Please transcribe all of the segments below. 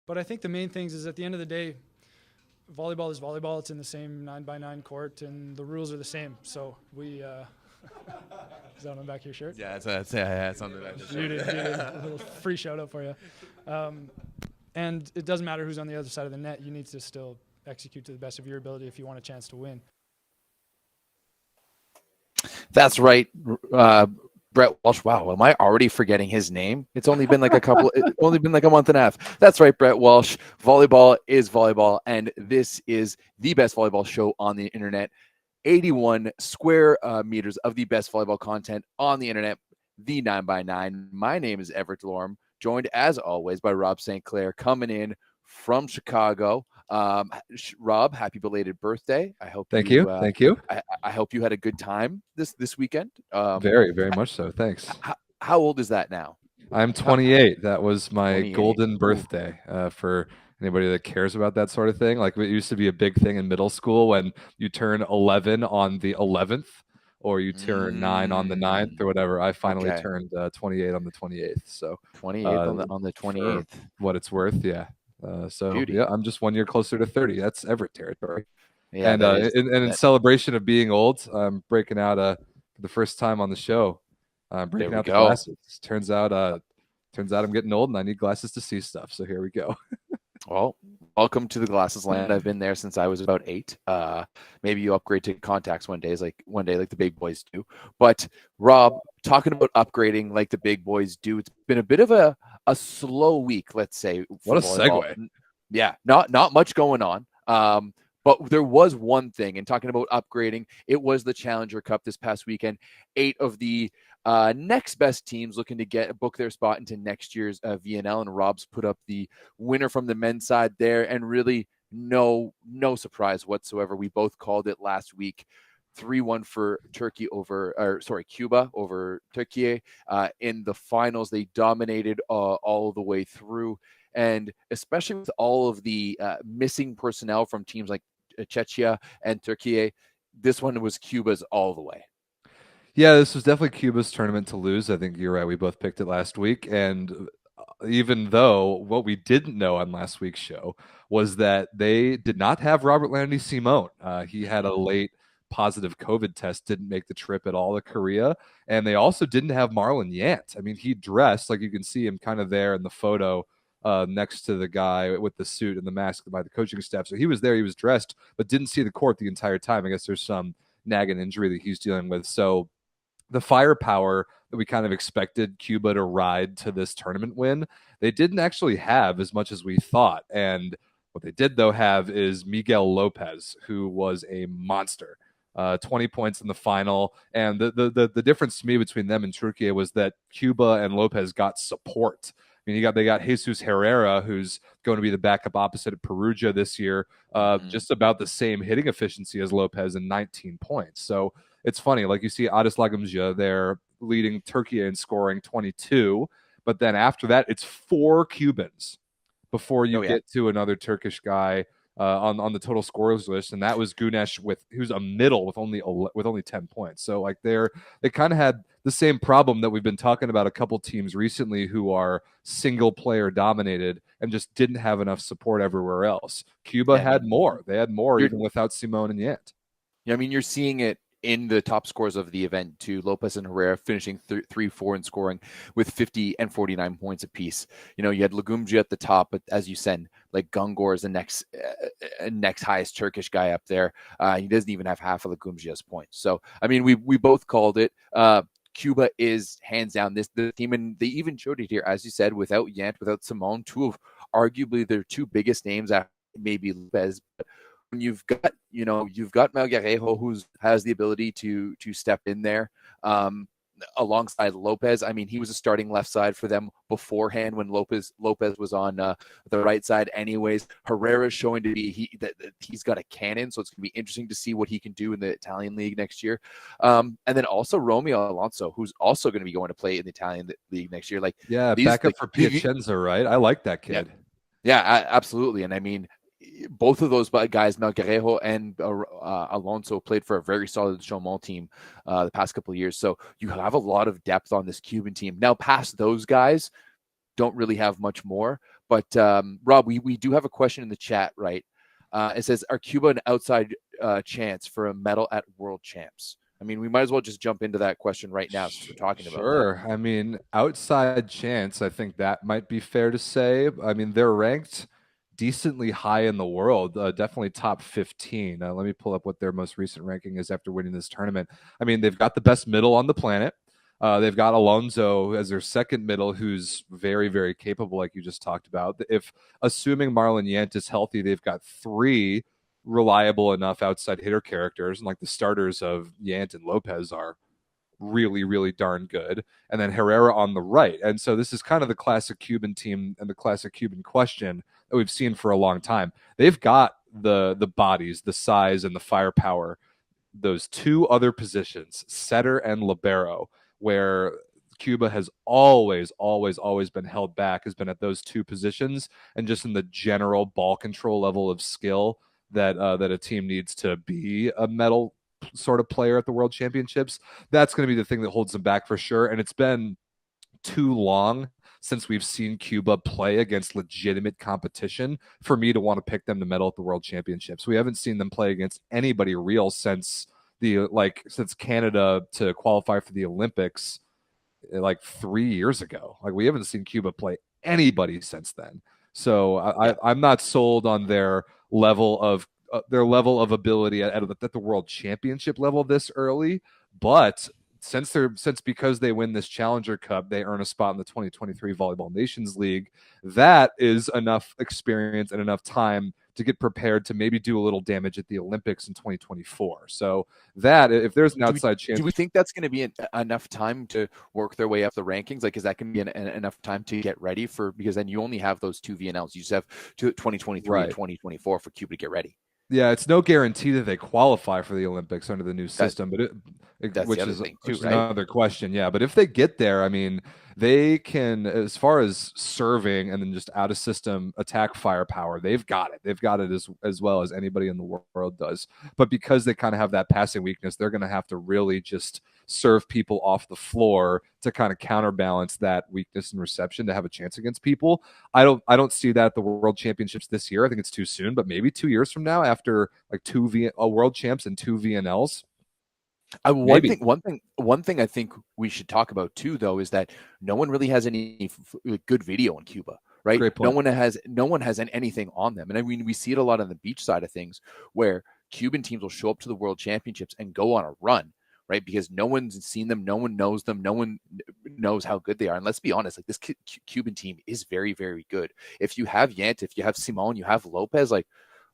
But I think the main things is at the end of the day, volleyball is volleyball. It's in the same 9x9 court, and the rules are the same. So we is that on the back of your shirt? Yeah, it's on the back of the shirt. You did. A little free shout out for you. And it doesn't matter who's on the other side of the net. You need to still execute to the best of your ability if you want a chance to win. That's right. Brett Walsh. Wow, am I already forgetting his name? It's only been like only been like a month and a half. That's right, Brett Walsh. Volleyball is volleyball, and this is the best volleyball show on the internet. 81 square meters of the best volleyball content on the internet, the 9x9. My name is Everett and Rob, joined as always by Rob St. Clair, coming in from Chicago. Rob, happy belated birthday. I hope Thank you. I hope you had a good time this weekend. Very, very much so. Thanks. How old is that now? I'm 28. That was my 28. golden birthday. For anybody that cares about that sort of thing, like it used to be a big thing in middle school when you turn 11 on the 11th, or you turn 9 on the 9th, or whatever. I finally turned 28 on the 28th. So 28 on the 28th. What it's worth, yeah. Beauty. Yeah, I'm just 1 year closer to 30. That's Everett territory. Yeah, and in celebration of being old, I'm breaking out for the first time on the show. Breaking out the glasses. Turns out I'm getting old and I need glasses to see stuff. So here we go. Well, welcome to the glasses land. I've been there since I was about 8. Maybe you upgrade to contacts one day like the big boys do. But Rob, talking about upgrading like the big boys do, it's been a bit of a slow week, let's say. What a segue. Yeah, not much going on. But there was one thing, and talking about upgrading, it was the Challenger Cup this past weekend. 8 of the next best teams looking to book their spot into next year's VNL, and Rob's put up the winner from the men's side there, and really no surprise whatsoever. We both called it last week. 3-1 for Cuba over Turkey. In the finals, they dominated all the way through. And especially with all of the missing personnel from teams like Czechia and Turkey, this one was Cuba's all the way. Yeah, this was definitely Cuba's tournament to lose. I think you're right. We both picked it last week. And even though what we didn't know on last week's show was that they did not have Robert Landy Simone. He had a late positive COVID test, didn't make the trip at all to Korea. And they also didn't have Marlon Yant. I mean, he dressed, like you can see him kind of there in the photo next to the guy with the suit and the mask by the coaching staff. So he was there, he was dressed, but didn't see the court the entire time. I guess there's some nagging injury that he's dealing with. So the firepower that we kind of expected Cuba to ride to this tournament win, they didn't actually have as much as we thought. And what they did, though, have is Miguel Lopez, who was a monster. 20 points in the final. And the difference to me between them and Turkey was that Cuba and Lopez got support. I mean, they got Jesus Herrera, who's going to be the backup opposite of Perugia this year, just about the same hitting efficiency as Lopez and 19 points. So it's funny, like you see Adis Lagumdzija there leading Turkey in scoring 22, but then after that, it's 4 Cubans before you get to another Turkish guy on the total scorers list, and that was Gunesh who's a middle with only 10 points. So like they kind of had the same problem that we've been talking about a couple teams recently who are single player dominated and just didn't have enough support everywhere else. Cuba had more. They had more even without Simone and Yant. Yeah, I mean, you're seeing it in the top scores of the event too. Lopez and Herrera finishing 3-4 in scoring with 50 and 49 points apiece. You know, you had Lagumdzija at the top, but as you said, like Gungor is the next highest Turkish guy up there. He doesn't even have half of Lagumdzija's points. So, I mean, we both called it. Cuba is hands down the team, and they even showed it here, as you said, without Yant, without Simone, two of arguably their two biggest names after maybe Lopez. But when you've got Melgarejo, who has the ability to step in there alongside Lopez. I mean, he was a starting left side for them beforehand when Lopez was on the right side anyways. Herrera's showing to be that he's got a cannon, so it's going to be interesting to see what he can do in the Italian league next year. And then also Romeo Alonso, who's also going to be going to play in the Italian league next year. Backup for Piacenza, right? I like that kid. Yeah, absolutely. And I mean, both of those guys, Melgarejo and Alonso, played for a very solid Chaumont team the past couple of years. So you have a lot of depth on this Cuban team. Now, past those guys, don't really have much more. But Rob, we do have a question in the chat, right? It says, are Cuba an outside chance for a medal at World Champs? I mean, we might as well just jump into that question right now since we're talking about that. Sure. I mean, outside chance, I think that might be fair to say. I mean, they're ranked decently high in the world, definitely top 15. Let me pull up what their most recent ranking is after winning this tournament. I mean, they've got the best middle on the planet. They've got Alonso as their second middle, who's very, very capable, like you just talked about. If assuming Marlon Yant is healthy, they've got 3 reliable enough outside hitter characters, and like the starters of Yant and Lopez are really, really darn good. And then Herrera on the right. And so this is kind of the classic Cuban team and the classic Cuban question that we've seen for a long time. They've got the bodies, the size, and the firepower. Those 2 other positions, setter and libero, where Cuba has always been held back, has been at those 2 positions, and just in the general ball control level of skill that a team needs to be a medal sort of player at the World Championships. That's going to be the thing that holds them back for sure. And it's been too long since we've seen Cuba play against legitimate competition for me to want to pick them to medal at the World Championships. We haven't seen them play against anybody real since Canada to qualify for the Olympics like 3 years ago. Like, we haven't seen Cuba play anybody since then. So I'm not sold on their level of ability at the World Championship level this early, but because they win this Challenger Cup, they earn a spot in the 2023 Volleyball Nations League. That is enough experience and enough time to get prepared to maybe do a little damage at the Olympics in 2024. So that, if there's an outside chance, do we think that's going to be enough time to work their way up the rankings? Like, is that going to be enough time to get ready for? Because then you only have those 2 VNLs. You just have 2023 and 2024 for Cuba to get ready. Yeah, it's no guarantee that they qualify for the Olympics under the new system, which is another question. Yeah, but if they get there, I mean, they can, as far as serving and then just out of system attack firepower, they've got it. They've got it as well as anybody in the world does. But because they kind of have that passing weakness, they're going to have to really just serve people off the floor to kind of counterbalance that weakness in reception to have a chance against people. I don't see that at the World Championships this year. I think it's too soon, but maybe 2 years from now, after like 2 World Champs and 2 VNLs. One thing I think we should talk about too, though, is that no one really has any good video in Cuba, right? No one has anything on them, and I mean, we see it a lot on the beach side of things, where Cuban teams will show up to the World Championships and go on a run, right? Because no one's seen them, no one knows them, no one knows how good they are. And let's be honest, like, this Cuban team is very, very good. If you have Yant, if you have Simon, you have Lopez, like,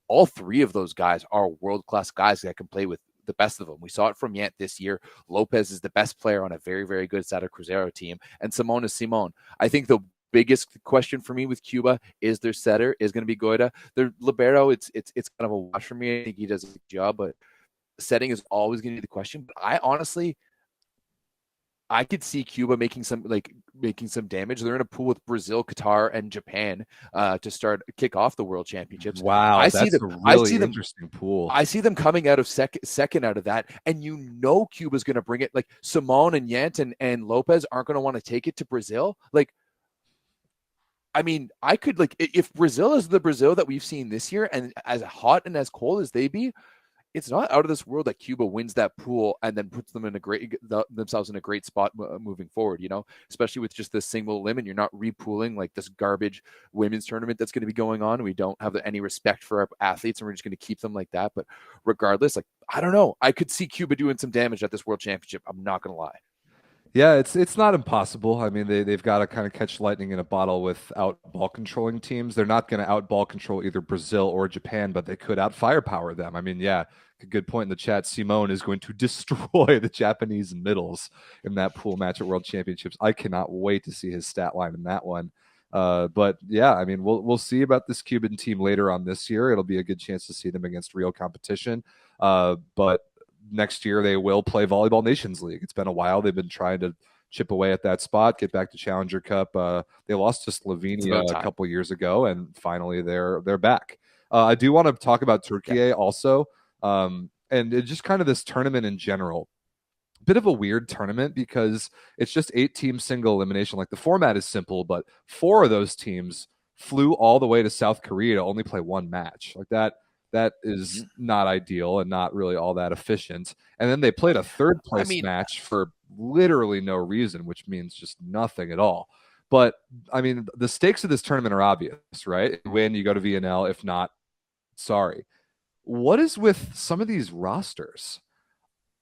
all 3 of those guys are world-class guys that can play with the best of them. We saw it from Yant this year. Lopez is the best player on a very, very good Sada Cruzeiro team, and Simon is Simon. I think the biggest question for me with Cuba is their setter is going to be Goida. Their libero, it's kind of a wash for me. I think he does a good job, but setting is always going to be the question. But I could see Cuba making some damage. They're in a pool with Brazil, Qatar, and Japan to kick off the World Championships. Wow, that's a really interesting pool. I see them coming out of second out of that, and Cuba's going to bring it. Like, Simon and Yant and Lopez aren't going to want to take it to Brazil. Like, I mean, I could, like, if Brazil is the Brazil that we've seen this year, and as hot and as cold as they be, it's not out of this world that Cuba wins that pool and then puts them in themselves in a great spot moving forward, especially with just this single limit. You're not repooling like this garbage women's tournament that's going to be going on. We don't have any respect for our athletes, and we're just going to keep them like that. But regardless, like, I don't know. I could see Cuba doing some damage at this World Championship. I'm not going to lie. Yeah, it's not impossible. I mean, they've got to kind of catch lightning in a bottle with out ball controlling teams. They're not going to out ball control either Brazil or Japan, but they could out firepower them. I mean, yeah, a good point in the chat. Simone is going to destroy the Japanese middles in that pool match at World Championships. I cannot wait to see his stat line in that one. But yeah, I mean, we'll see about this Cuban team later on this year. It'll be a good chance to see them against real competition. But next year they will play Volleyball Nations League. It's been a while. They've been trying to chip away at that spot, get back to Challenger Cup. They lost to Slovenia a couple years ago, and finally they're back. I do want to talk about Turkey also, and it's just kind of this tournament in general. Bit of a weird tournament because it's just 8-team single elimination. Like, the format is simple, but 4 of those teams flew all the way to South Korea to only play one match. Like that is not ideal and not really all that efficient. And then they played a third place match for literally no reason, which means just nothing at all. But I mean, the stakes of this tournament are obvious, right? Win, you go to VNL. If not, sorry. What is with some of these rosters?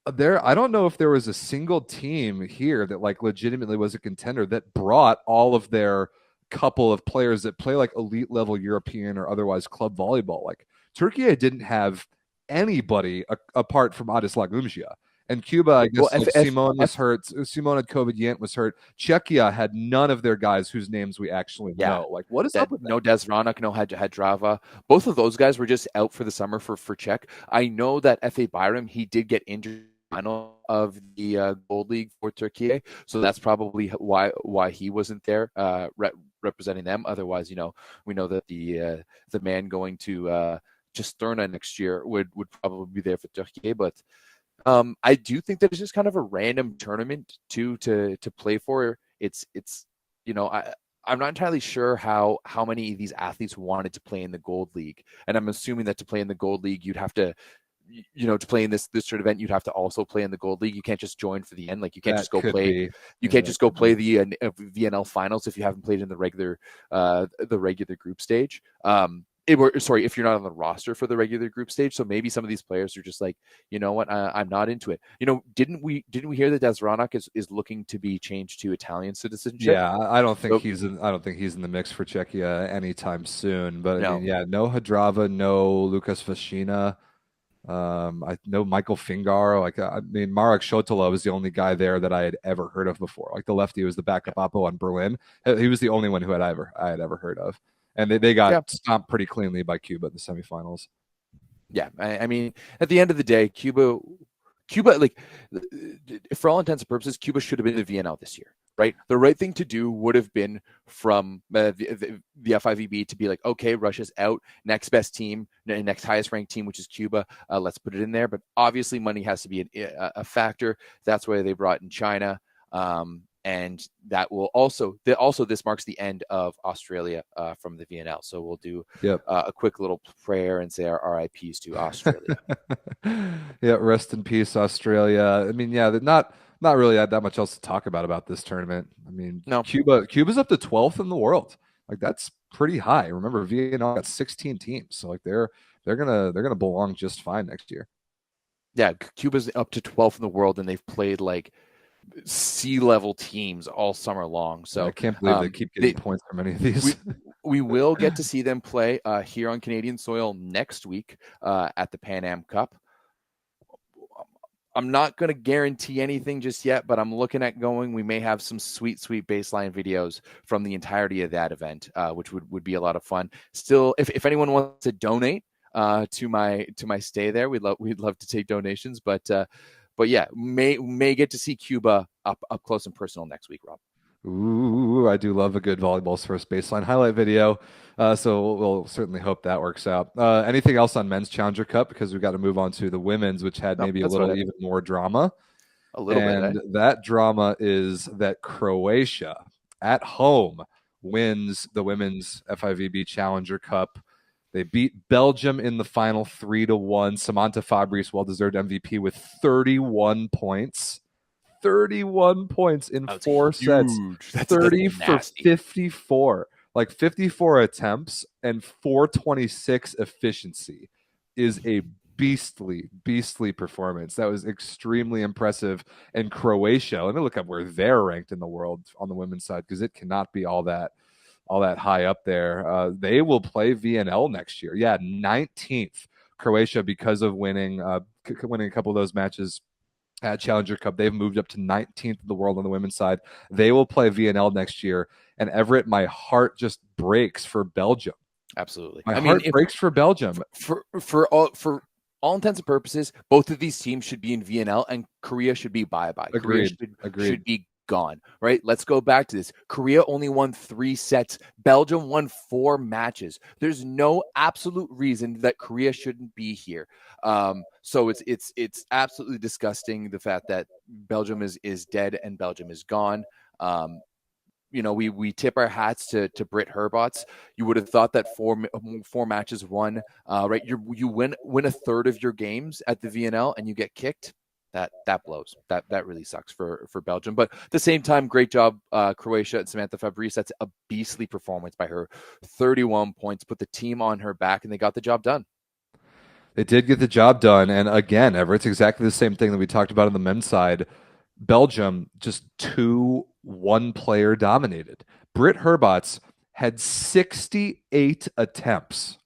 I don't know if there was a single team here that like legitimately was a contender that brought all of their couple of players that play like elite level European or otherwise club volleyball. Like Turkey didn't have anybody apart from Adis Lagumdzija. And Cuba, I guess, Simone was hurt. Simone Kovidiant was hurt. Czechia had none of their guys whose names we actually know. Like, what is up with that? No Desranak, no Hadrava. Both of those guys were just out for the summer for Czech. I know that F.A. Byram, he did get injured final of the Gold League for Turkey, so that's probably why he wasn't there representing them. Otherwise, we know that the man going to Cisterna next year would probably be there for Turkey, but. I do think that it's just kind of a random tournament to play for. It's I'm not entirely sure how many of these athletes wanted to play in the Gold League, and I'm assuming that to play in the Gold League, you'd have to, to play in this sort of event, you'd have to also play in the Gold League. You can't just join for the end. Like you can't just go play. You can't just go play the VNL finals if you haven't played in the regular group stage. If you're not on the roster for the regular group stage. So maybe some of these players are just like, you know what, I'm not into it. Didn't we hear that Desranak is looking to be changed to Italian citizenship? Yeah, I don't think he's in the mix for Czechia anytime soon. But no. I mean, yeah, no Hadrava, no Lucas Vashina. I know Michael Fingar. Like, I mean, Marek Shotola was the only guy there that I had ever heard of before. Like the lefty was the backup oppo on Berlin. He was the only one who I had ever heard of. And they got stomped pretty cleanly by Cuba in the semifinals. Yeah, I mean, at the end of the day, Cuba, like, for all intents and purposes, Cuba should have been the VNL this year, right? The right thing to do would have been from the FIVB to be like, okay, Russia's out, next best team, next highest ranked team, which is Cuba. Let's put it in there. But obviously, money has to be a factor. That's why they brought in China. And that will also this marks the end of Australia from the VNL. So we'll do a quick little prayer and say our RIPs to Australia. Yeah, rest in peace, Australia. I mean, yeah, not really that much else to talk about this tournament. I mean, no. Cuba's up to 12th in the world. Like that's pretty high. Remember, VNL got 16 teams, so like they're gonna belong just fine next year. Yeah, Cuba's up to 12th in the world, and they've played like C-level teams all summer long. So I can't believe they keep getting points from any of these. We will get to see them play here on Canadian soil next week at the Pan Am Cup. I'm not going to guarantee anything just yet, but I'm looking at going. We may have some sweet baseline videos from the entirety of that event, which would be a lot of fun. Still, if anyone wants to donate to my stay there, we'd love to take donations, but yeah, may get to see Cuba up close and personal next week, Rob. Ooh, I do love a good volleyball's first baseline highlight video. So we'll certainly hope that works out. Anything else on men's Challenger Cup? Because we've got to move on to the women's, which had maybe a little even more drama. A little bit. And that drama is that Croatia at home wins the women's FIVB Challenger Cup. They beat Belgium in the final 3-1. Samantha Fabrice, well-deserved MVP with 31 points. 31 points in 4 sets. That's 30 for 54. Like 54 attempts and 426 efficiency is a beastly performance. That was extremely impressive. And Croatia, let me look up where they're ranked in the world on the women's side, because it cannot be all that high up there. They will play VNL next year. Yeah, 19th. Croatia, because of winning a couple of those matches at Challenger Cup, they've moved up to 19th in the world on the women's side. They will play VNL next year. And Everett, my heart just breaks for Belgium. Absolutely. My heart breaks for Belgium. For all intents and purposes, both of these teams should be in VNL, and Korea should be bye-bye. Agreed. Korea should be gone, right? Let's go back to this. Korea only won 3 sets. Belgium won 4 matches. There's no absolute reason that Korea shouldn't be here. So it's absolutely disgusting, the fact that Belgium is dead and Belgium is gone. we tip our hats to Britt Herbots. You would have thought that four matches won, right? You win a third of your games at the VNL and you get kicked. That blows. That really sucks for Belgium. But at the same time, great job, Croatia and Samantha Fabrice. That's a beastly performance by her. 31 points, put the team on her back, and they got the job done. They did get the job done. And again, Everett, it's exactly the same thing that we talked about on the men's side. Belgium just 2-1-player dominated. Britt Herbots had 68 attempts.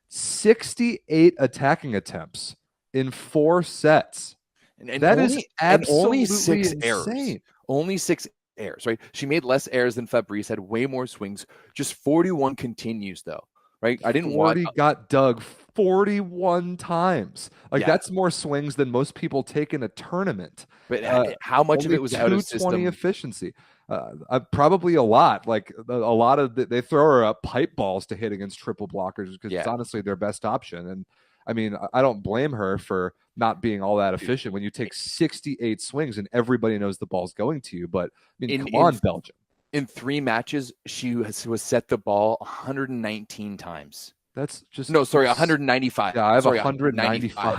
68 attacking attempts in 4 sets. And that only, is absolutely only 6 insane. errors. Only 6 errors, right? She made less errors than Fabrice, had way more swings. Just 41 continues, though, right? I didn't 40 want... got dug 41 times. That's more swings than most people take in a tournament. But how much of it was out of system? 220 efficiency. Probably a lot. A lot of they throw her up pipe balls to hit against triple blockers because it's honestly their best option. And I mean, I don't blame her for not being all that efficient when you take 68 swings and everybody knows the ball's going to you. But I mean, come on, Belgium. In 3 matches, she was set the ball 119 times. That's just 195. Yeah, I have 195.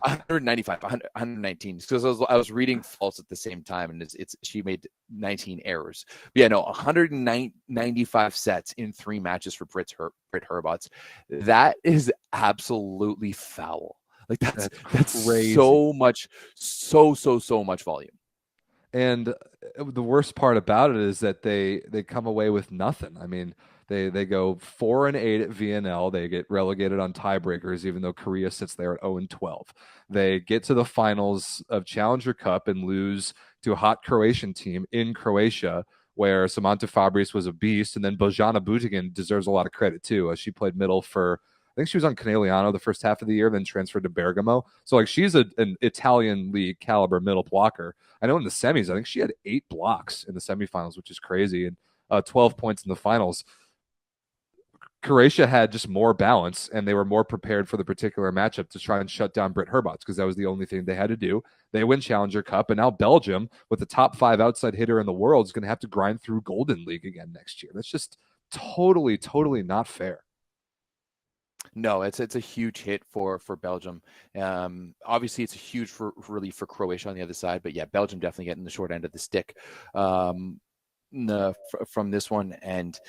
119. Because I was reading false at the same time, and she made 19 errors. But yeah, no, 195 sets in 3 matches for Britt Herbots. That is absolutely foul. That's crazy. So much volume. And the worst part about it is that they come away with nothing. I mean, they go 4-8 at VNL. They get relegated on tiebreakers, even though Korea sits there at 0-12. They get to the finals of Challenger Cup and lose to a hot Croatian team in Croatia, where Samantha Fabrice was a beast, and then Bojana Butigan deserves a lot of credit too. She played middle for, I think she was on Conegliano the first half of the year, then transferred to Bergamo. So she's an Italian league caliber middle blocker. I know in the semis, I think she had 8 blocks in the semifinals, which is crazy, and 12 points in the finals. Croatia had just more balance, and they were more prepared for the particular matchup to try and shut down Britt Herbots because that was the only thing they had to do. They win Challenger Cup, and now Belgium, with the top 5 outside hitter in the world, is going to have to grind through Golden League again next year. That's just totally not fair. No, it's a huge hit for Belgium. Obviously, it's a huge relief for Croatia on the other side, but yeah, Belgium definitely getting the short end of the stick from this one. And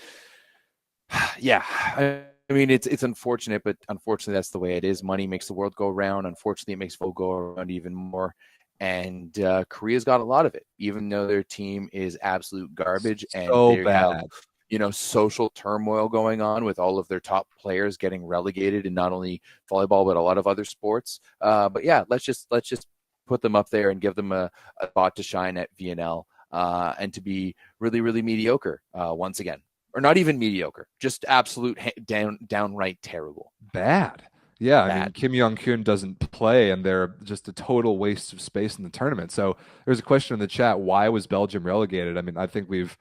yeah, I mean, it's unfortunate, but unfortunately, that's the way it is. Money makes the world go around. Unfortunately, it makes the world go around even more. And Korea's got a lot of it, even though their team is absolute garbage and so bad. Social turmoil going on with all of their top players getting relegated in not only volleyball but a lot of other sports. But yeah, let's just put them up there and give them a spot to shine at VNL and to be really mediocre once again. Or not even mediocre, just absolute downright terrible. Bad. Yeah, I mean, Kim Young-kun doesn't play, and they're just a total waste of space in the tournament. So there's a question in the chat, why was Belgium relegated? I mean, I think we've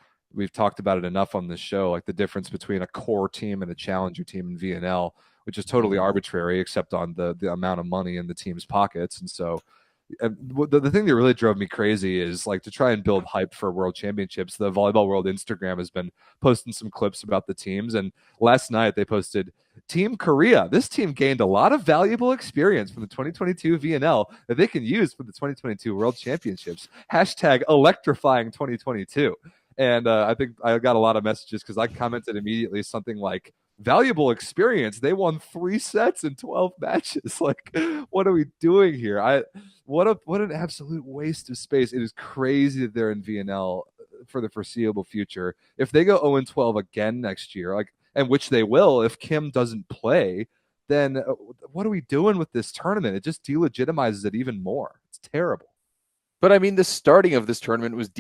talked about it enough on this show, like the difference between a core team and a challenger team in VNL, which is totally arbitrary, except on the amount of money in the team's pockets. And so the thing that really drove me crazy is to try and build hype for World Championships. The Volleyball World Instagram has been posting some clips about the teams, and last night they posted Team Korea. This team gained a lot of valuable experience from the 2022 VNL that they can use for the 2022 World Championships. Hashtag electrifying 2022. And I think I got a lot of messages because I commented immediately something like, valuable experience. They won 3 sets in 12 matches. What are we doing here? What an absolute waste of space. It is crazy that they're in VNL for the foreseeable future. If they go 0-12 again next year, and which they will if Kim doesn't play, then what are we doing with this tournament? It just delegitimizes it even more. It's terrible. But I mean, the starting of this tournament was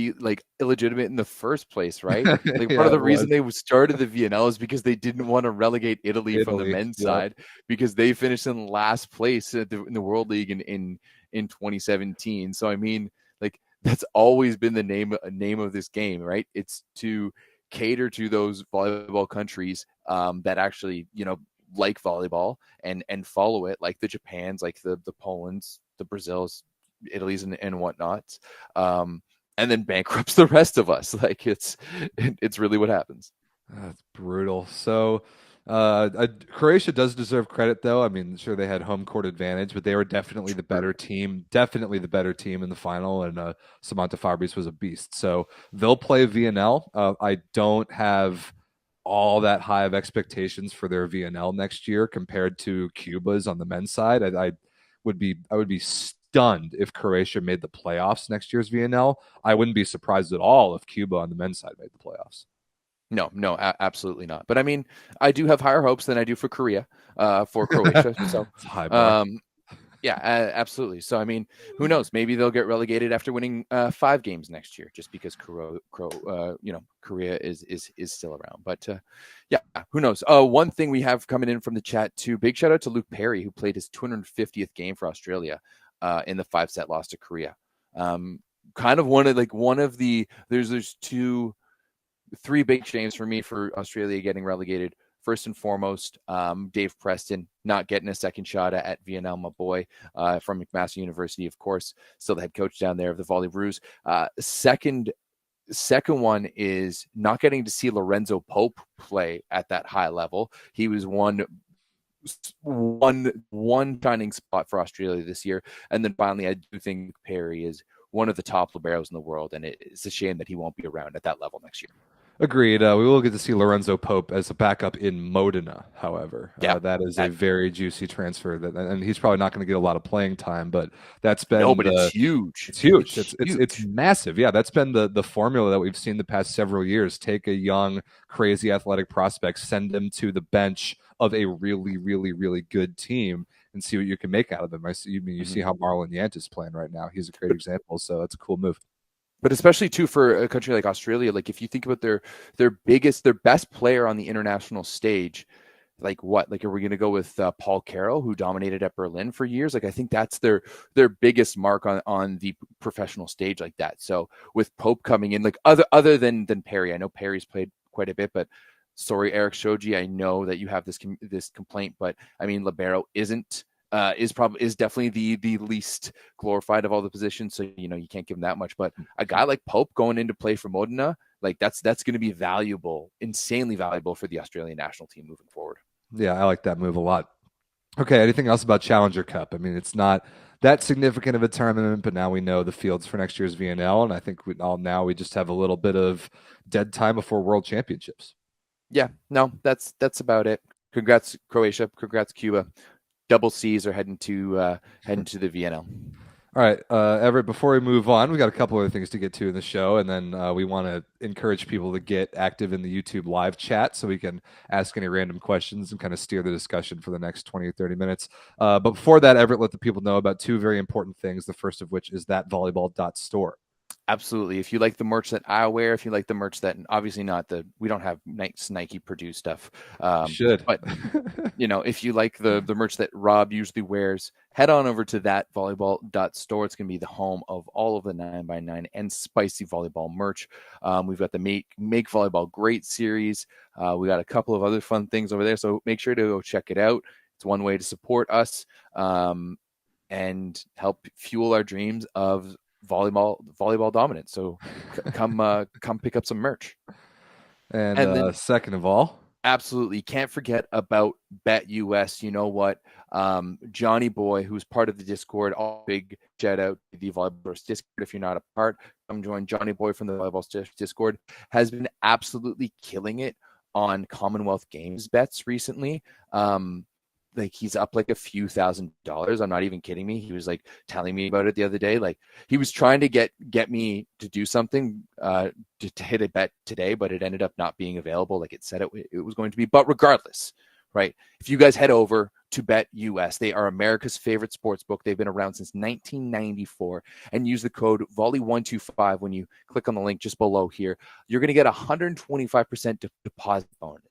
illegitimate in the first place, right? Part of the reason they started the VNL is because they didn't want to relegate Italy from the men's side, because they finished in last place in the World League in 2017. So I mean, that's always been the name of this game, right? It's to cater to those volleyball countries that actually like volleyball and follow it, like the Japans, like the Polands, the Brazils, Italy's and whatnot. And and then bankrupts the rest of us. Like it's really what happens. That's brutal. So Croatia does deserve credit, though. I mean, sure, they had home court advantage, but they were definitely the better team, in the final, and Samantha Fabris was a beast. So they'll play VNL. I don't have all that high of expectations for their VNL next year compared to Cuba's on the men's side. I would be stunned if Croatia made the playoffs next year's VNL. I wouldn't be surprised at all if Cuba on the men's side made the playoffs. No, absolutely not. But I mean, I do have higher hopes than I do for Korea, for Croatia. So, high bar. yeah, absolutely. So, I mean, who knows? Maybe they'll get relegated after winning 5 games next year, just because Korea is still around. But yeah, who knows? One thing we have coming in from the chat too. Big shout out to Luke Perry, who played his 250th game for Australia in the 5-set loss to Korea. Kind of one of the there's 3 big shames for me for Australia getting relegated. First and foremost, Dave Preston not getting a second shot at VNL, my boy, from McMaster University, of course, still the head coach down there of the Volleyball World. Second one is not getting to see Lorenzo Pope play at that high level. He was one shining spot for Australia this year. And then finally, I do think Perry is one of the top liberos in the world, and it's a shame that he won't be around at that level next year. Agreed. We will get to see Lorenzo Pope as a backup in Modena, however. Yeah, that is a very juicy transfer, and he's probably not going to get a lot of playing time, but that's been it's huge. It's huge. It's massive. Yeah, that's been the formula that we've seen the past several years. Take a young, crazy athletic prospect, send him to the bench of a really, really, really good team, and see what you can make out of them. You see how Marlon Yant is playing right now. He's a great example, so that's a cool move. But especially too for a country like Australia, like if you think about their best player on the international stage, are we going to go with Paul Carroll, who dominated at Berlin for years? Like I think that's their biggest mark on the professional stage like that. So with Pope coming in, like other than Perry, I know Perry's played quite a bit, but sorry, Eric Shoji, I know that you have this complaint, but I mean libero is definitely the least glorified of all the positions. So, you can't give him that much, but a guy like Pope going into play for Modena, like that's going to be valuable, insanely valuable for the Australian national team moving forward. Yeah. I like that move a lot. Okay. Anything else about Challenger Cup? I mean, it's not that significant of a tournament, but now we know the fields for next year's VNL. And I think we just have a little bit of dead time before World Championships. Yeah, no, that's about it. Congrats Croatia. Congrats Cuba. Double C's are heading to the VNL. All right, Everett, before we move on, we got a couple other things to get to in the show, and then we want to encourage people to get active in the YouTube live chat so we can ask any random questions and kind of steer the discussion for the next 20 or 30 minutes. But before that, Everett, let the people know about 2 very important things, the first of which is that volleyball.store. Absolutely. If you like the merch that I wear, if you like the merch that obviously we don't have Nike produced stuff. Should. But, if you like the merch that Rob usually wears, head on over to that volleyball.store. It's going to be the home of all of the 9x9 and spicy volleyball merch. We've got the Make Volleyball Great series. We got a couple of other fun things over there. So make sure to go check it out. It's one way to support us and help fuel our dreams of volleyball dominance. So come pick up some merch. And then, second of all, absolutely can't forget about BetUS. You know what? Johnny Boy, who's part of the Discord, all big shout out to the Volleyball Discord. If you're not a part, come join Johnny Boy from the Volleyball Discord. Has been absolutely killing it on Commonwealth Games bets recently. Like he's up like a few $1,000s. I'm not even kidding me. He was like telling me about it the other day. Like he was trying to get me to do something to hit a bet today, but it ended up not being available like it said it was going to be. But regardless, right? If you guys head over to BetUS, they are America's favorite sports book. They've been around since 1994, and use the code Volley125 when you click on the link just below here. You're going to get 125% deposit bonus.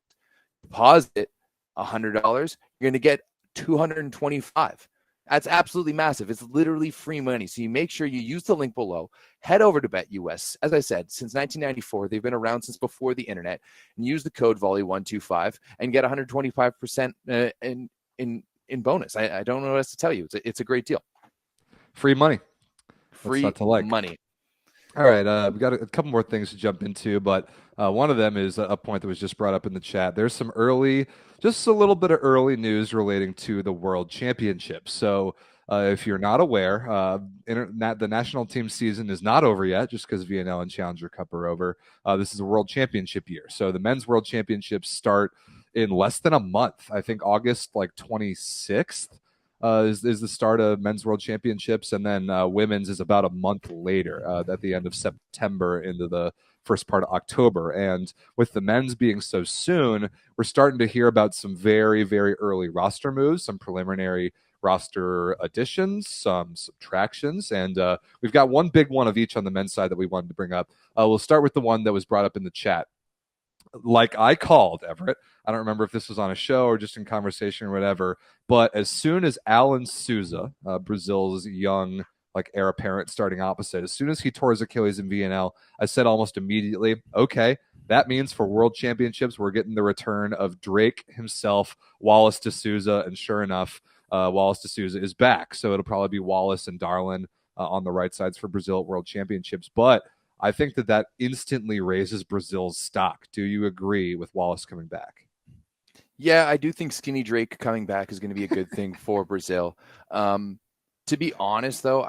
Deposit $100, you're going to get $225. That's absolutely massive. It's literally free money. So you make sure you use the link below. Head over to BetUS. As I said, since 1994, they've been around since before the internet. And use the code Volley125 and get 125% in bonus. I don't know what else to tell you. It's a great deal. Free money. Free money. All right, we got a couple more things to jump into, but one of them is a point that was just brought up in the chat. There's some just a little bit of early news relating to the World Championships. So, if you're not aware, the national team season is not over yet, just because VNL and Challenger Cup are over. This is a World Championship year, so the men's World Championships start in less than a month. I think August 26th. Is the start of men's world championships, and then women's is about a month later, at the end of September into the first part of October. And with the men's being so soon, we're starting to hear about some very, very early roster moves, some preliminary roster additions, some subtractions, and we've got one big one of each on the men's side that we wanted to bring up. We'll start with the one that was brought up in the chat. Like I called, Everett, I don't remember if this was on a show or just in conversation or whatever, but as soon as Alan Souza, Brazil's young heir apparent starting opposite, as soon as he tore his Achilles in VNL, I said almost immediately, okay, that means for World Championships, we're getting the return of Drake himself, Wallace D'Souza, and sure enough, Wallace D'Souza is back. So it'll probably be Wallace and Darlin on the right sides for Brazil at World Championships. But I think that instantly raises Brazil's stock. Do you agree with Wallace coming back? Yeah, I do think Skinny Drake coming back is going to be a good thing for Brazil. To be honest, though,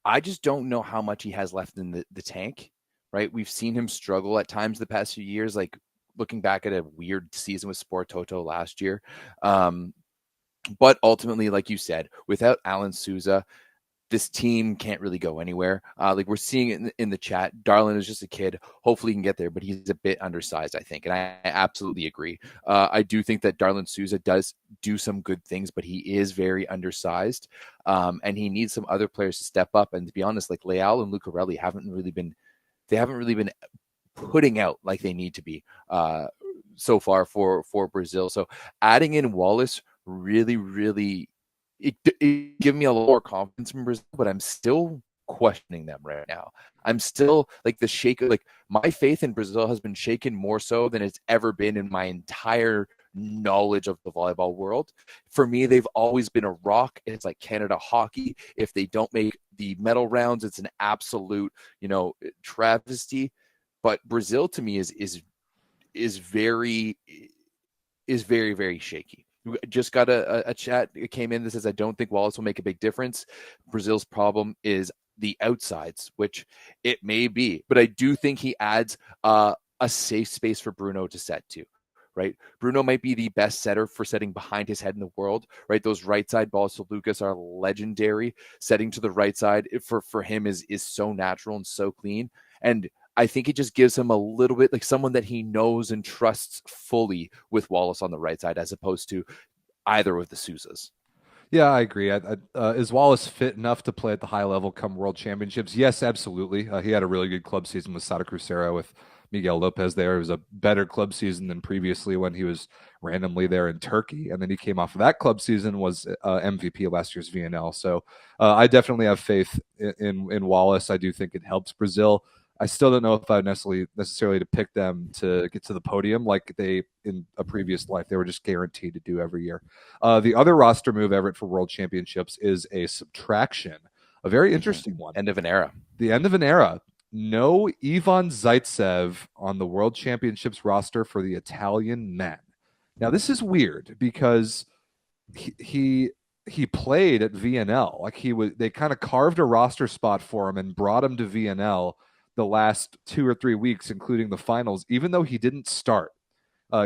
I just don't know how much he has left in the tank, right? We've seen him struggle at times the past few years, like looking back at a weird season with Sport Toto last year. But ultimately, like you said, without Alan Souza, this team can't really go anywhere. We're seeing it in the chat. Darlin is just a kid. Hopefully he can get there, but he's a bit undersized, I think. And I absolutely agree. I do think that Darlin Souza does do some good things, but he is very undersized. And he needs some other players to step up. And to be honest, Leal and Lucarelli haven't really been putting out like they need to be so far for Brazil. So adding in Wallace really it gave me a lot more confidence in Brazil, but I'm still questioning them right now. I'm still my faith in Brazil has been shaken more so than it's ever been in my entire knowledge of the volleyball world. For me, they've always been a rock. It's like Canada hockey. If they don't make the medal rounds, it's an absolute, travesty. But Brazil to me is very, very shaky. Just got a chat. It came in that says, I don't think Wallace will make a big difference. Brazil's problem is the outsides, which it may be, but I do think he adds a safe space for Bruno to set to, right? Bruno might be the best setter for setting behind his head in the world, right? Those right side balls to Lucas are legendary. Setting to the right side for him is so natural and so clean. And I think it just gives him a little bit like someone that he knows and trusts fully with Wallace on the right side, as opposed to either of the Souzas. Yeah, I agree. Is Wallace fit enough to play at the high level come World Championships? Yes, absolutely. He had a really good club season with Sada Cruzeiro, with Miguel Lopez there. It was a better club season than previously when he was randomly there in Turkey. And then he came off of that club season, was MVP of last year's VNL. So I definitely have faith in Wallace. I do think it helps Brazil. I still don't know if I would necessarily to pick them to get to the podium like they in a previous life they were just guaranteed to do every year. The other roster move, Everett, for World Championships is a subtraction, a very interesting one. End of an era. The end of an era. No Ivan Zaitsev on the World Championships roster for the Italian men. Now this is weird because he played at VNL. They kind of carved a roster spot for him and brought him to VNL the last 2 or 3 weeks, including the finals, even though he didn't start.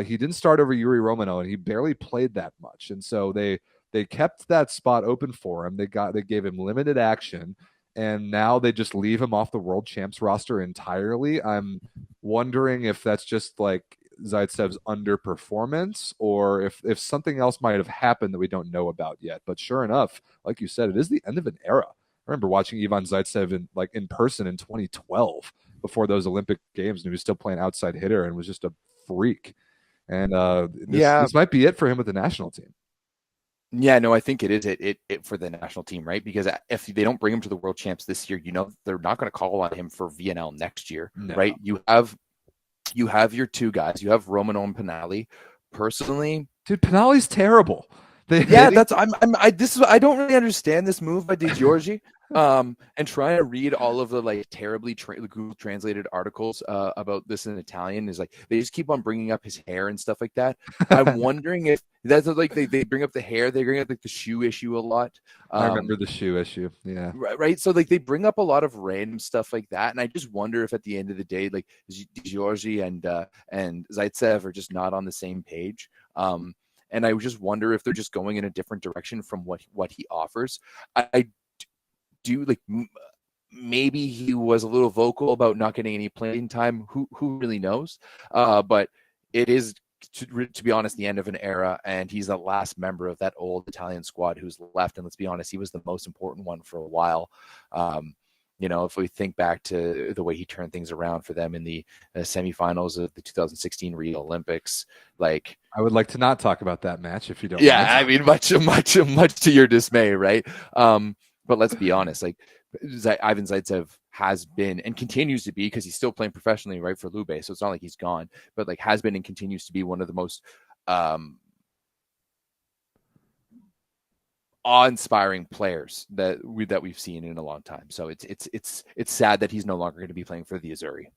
He didn't start over Yuri Romano, and he barely played that much. And so they kept that spot open for him. They gave him limited action, and now they just leave him off the World Champs roster entirely. I'm wondering if that's just like Zaitsev's underperformance, or if something else might have happened that we don't know about yet. But sure enough, like you said, it is the end of an era. I remember watching Ivan Zaitsev in person in 2012 before those Olympic Games, and he was still playing outside hitter and was just a freak. And this might be it for him with the national team. Yeah, no, I think it is it for the national team, right? Because if they don't bring him to the World Champs this year, they're not going to call on him for VNL next year, right? You have your two guys. You have Romano and Pinali. Personally, dude, Pinali's terrible. I don't really understand this move by Di Giorgi. And trying to read all of the like terribly Google translated articles about this in Italian is like they just keep on bringing up his hair and stuff like that. I'm wondering if that's like they bring up the hair, they bring up like the shoe issue a lot. I remember the shoe issue. Yeah. Right. So like they bring up a lot of random stuff like that, and I just wonder if at the end of the day, like Giorgi and Zaitsev are just not on the same page. And I just wonder if they're just going in a different direction from what he offers. I do like maybe he was a little vocal about not getting any playing time. Who really knows? But it is, to be honest, the end of an era, and he's the last member of that old Italian squad who's left. And let's be honest, he was the most important one for a while. If we think back to the way he turned things around for them in the semifinals of the 2016 Rio Olympics, like I would like to not talk about that match if you don't. Yeah, mind. I mean, much to your dismay, right? But let's be honest, like Ivan Zaitsev has been and continues to be, because he's still playing professionally, right, for Lube. So it's not like he's gone, but like has been and continues to be one of the most awe-inspiring players that we've seen in a long time. So it's sad that he's no longer going to be playing for the Azzurri.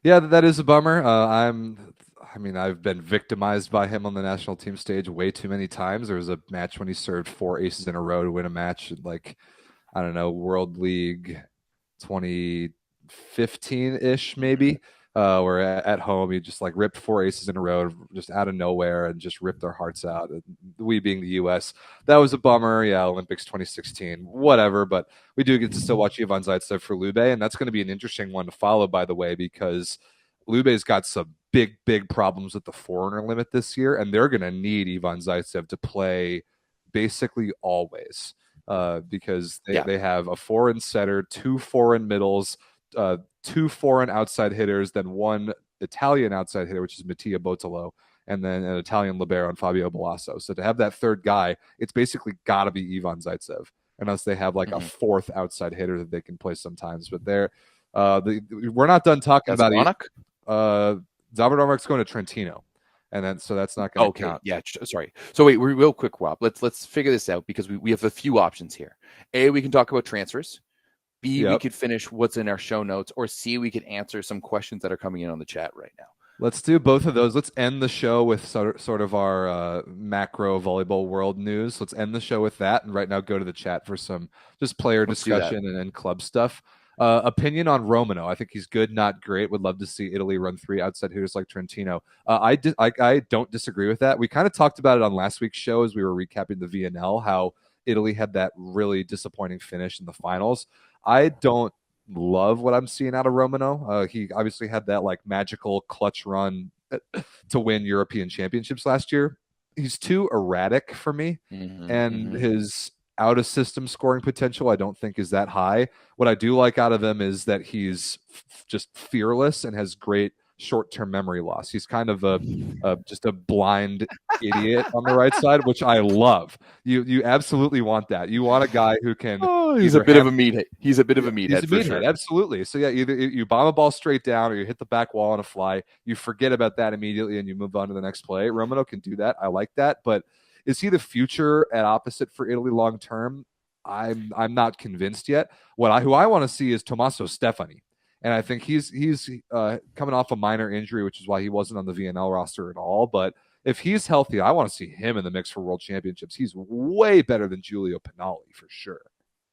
Yeah, that is a bummer. I've been victimized by him on the national team stage way too many times. There was a match when he served 4 aces in a row to win a match, like, I don't know, World League 2015-ish maybe, where at home he just like ripped 4 aces in a row just out of nowhere and just ripped our hearts out. We being the U.S., that was a bummer. Yeah, Olympics 2016, whatever. But we do get to still watch Ivan Zaitsev for Lube, and that's going to be an interesting one to follow, by the way, because Lube's got some big problems with the foreigner limit this year, and they're going to need Ivan Zaitsev to play basically always, because they have a foreign setter, 2 foreign middles, 2 foreign outside hitters, then 1 Italian outside hitter, which is Mattia Bottolo, and then an Italian libero and Fabio Bolasso. So to have that third guy, it's basically got to be Ivan Zaitsev, unless they have like a 4th outside hitter that they can play sometimes. But we're not done talking about it. Zabradomark's going to Trentino, and then so that's not going to count. Yeah, sorry. So wait, real quick, Rob. Let's figure this out, because we have a few options here. A, we can talk about transfers. B, we could finish what's in our show notes, or C, we could answer some questions that are coming in on the chat right now. Let's do both of those. Let's end the show with sort of our macro volleyball world news. Let's end the show with that, and right now go to the chat for some just player discussion and club stuff. Opinion on Romano. I think he's good, not great. Would love to see Italy run 3 outside hitters like Trentino. I don't disagree with that. We kind of talked about it on last week's show as we were recapping the VNL, how Italy had that really disappointing finish in the finals. I don't love what I'm seeing out of Romano. He obviously had that like magical clutch run to win European championships last year. He's too erratic for me, and his out of system scoring potential I don't think is that high. What I do like out of him is that he's just fearless and has great short-term memory loss. He's kind of just a blind idiot on the right side, which I love. You absolutely want that. You want a guy who can. He's a bit of a meathead. He's a bit of a meathead. He's a meathead, sure. Absolutely. So yeah, either you bomb a ball straight down or you hit the back wall on a fly. You forget about that immediately and you move on to the next play. Romano can do that. I like that, but is he the future at opposite for Italy long term? I'm not convinced yet. Who I want to see is Tommaso Stefani. And I think he's coming off a minor injury, which is why he wasn't on the VNL roster at all. But if he's healthy, I want to see him in the mix for World Championships. He's way better than Giulio Pinali for sure.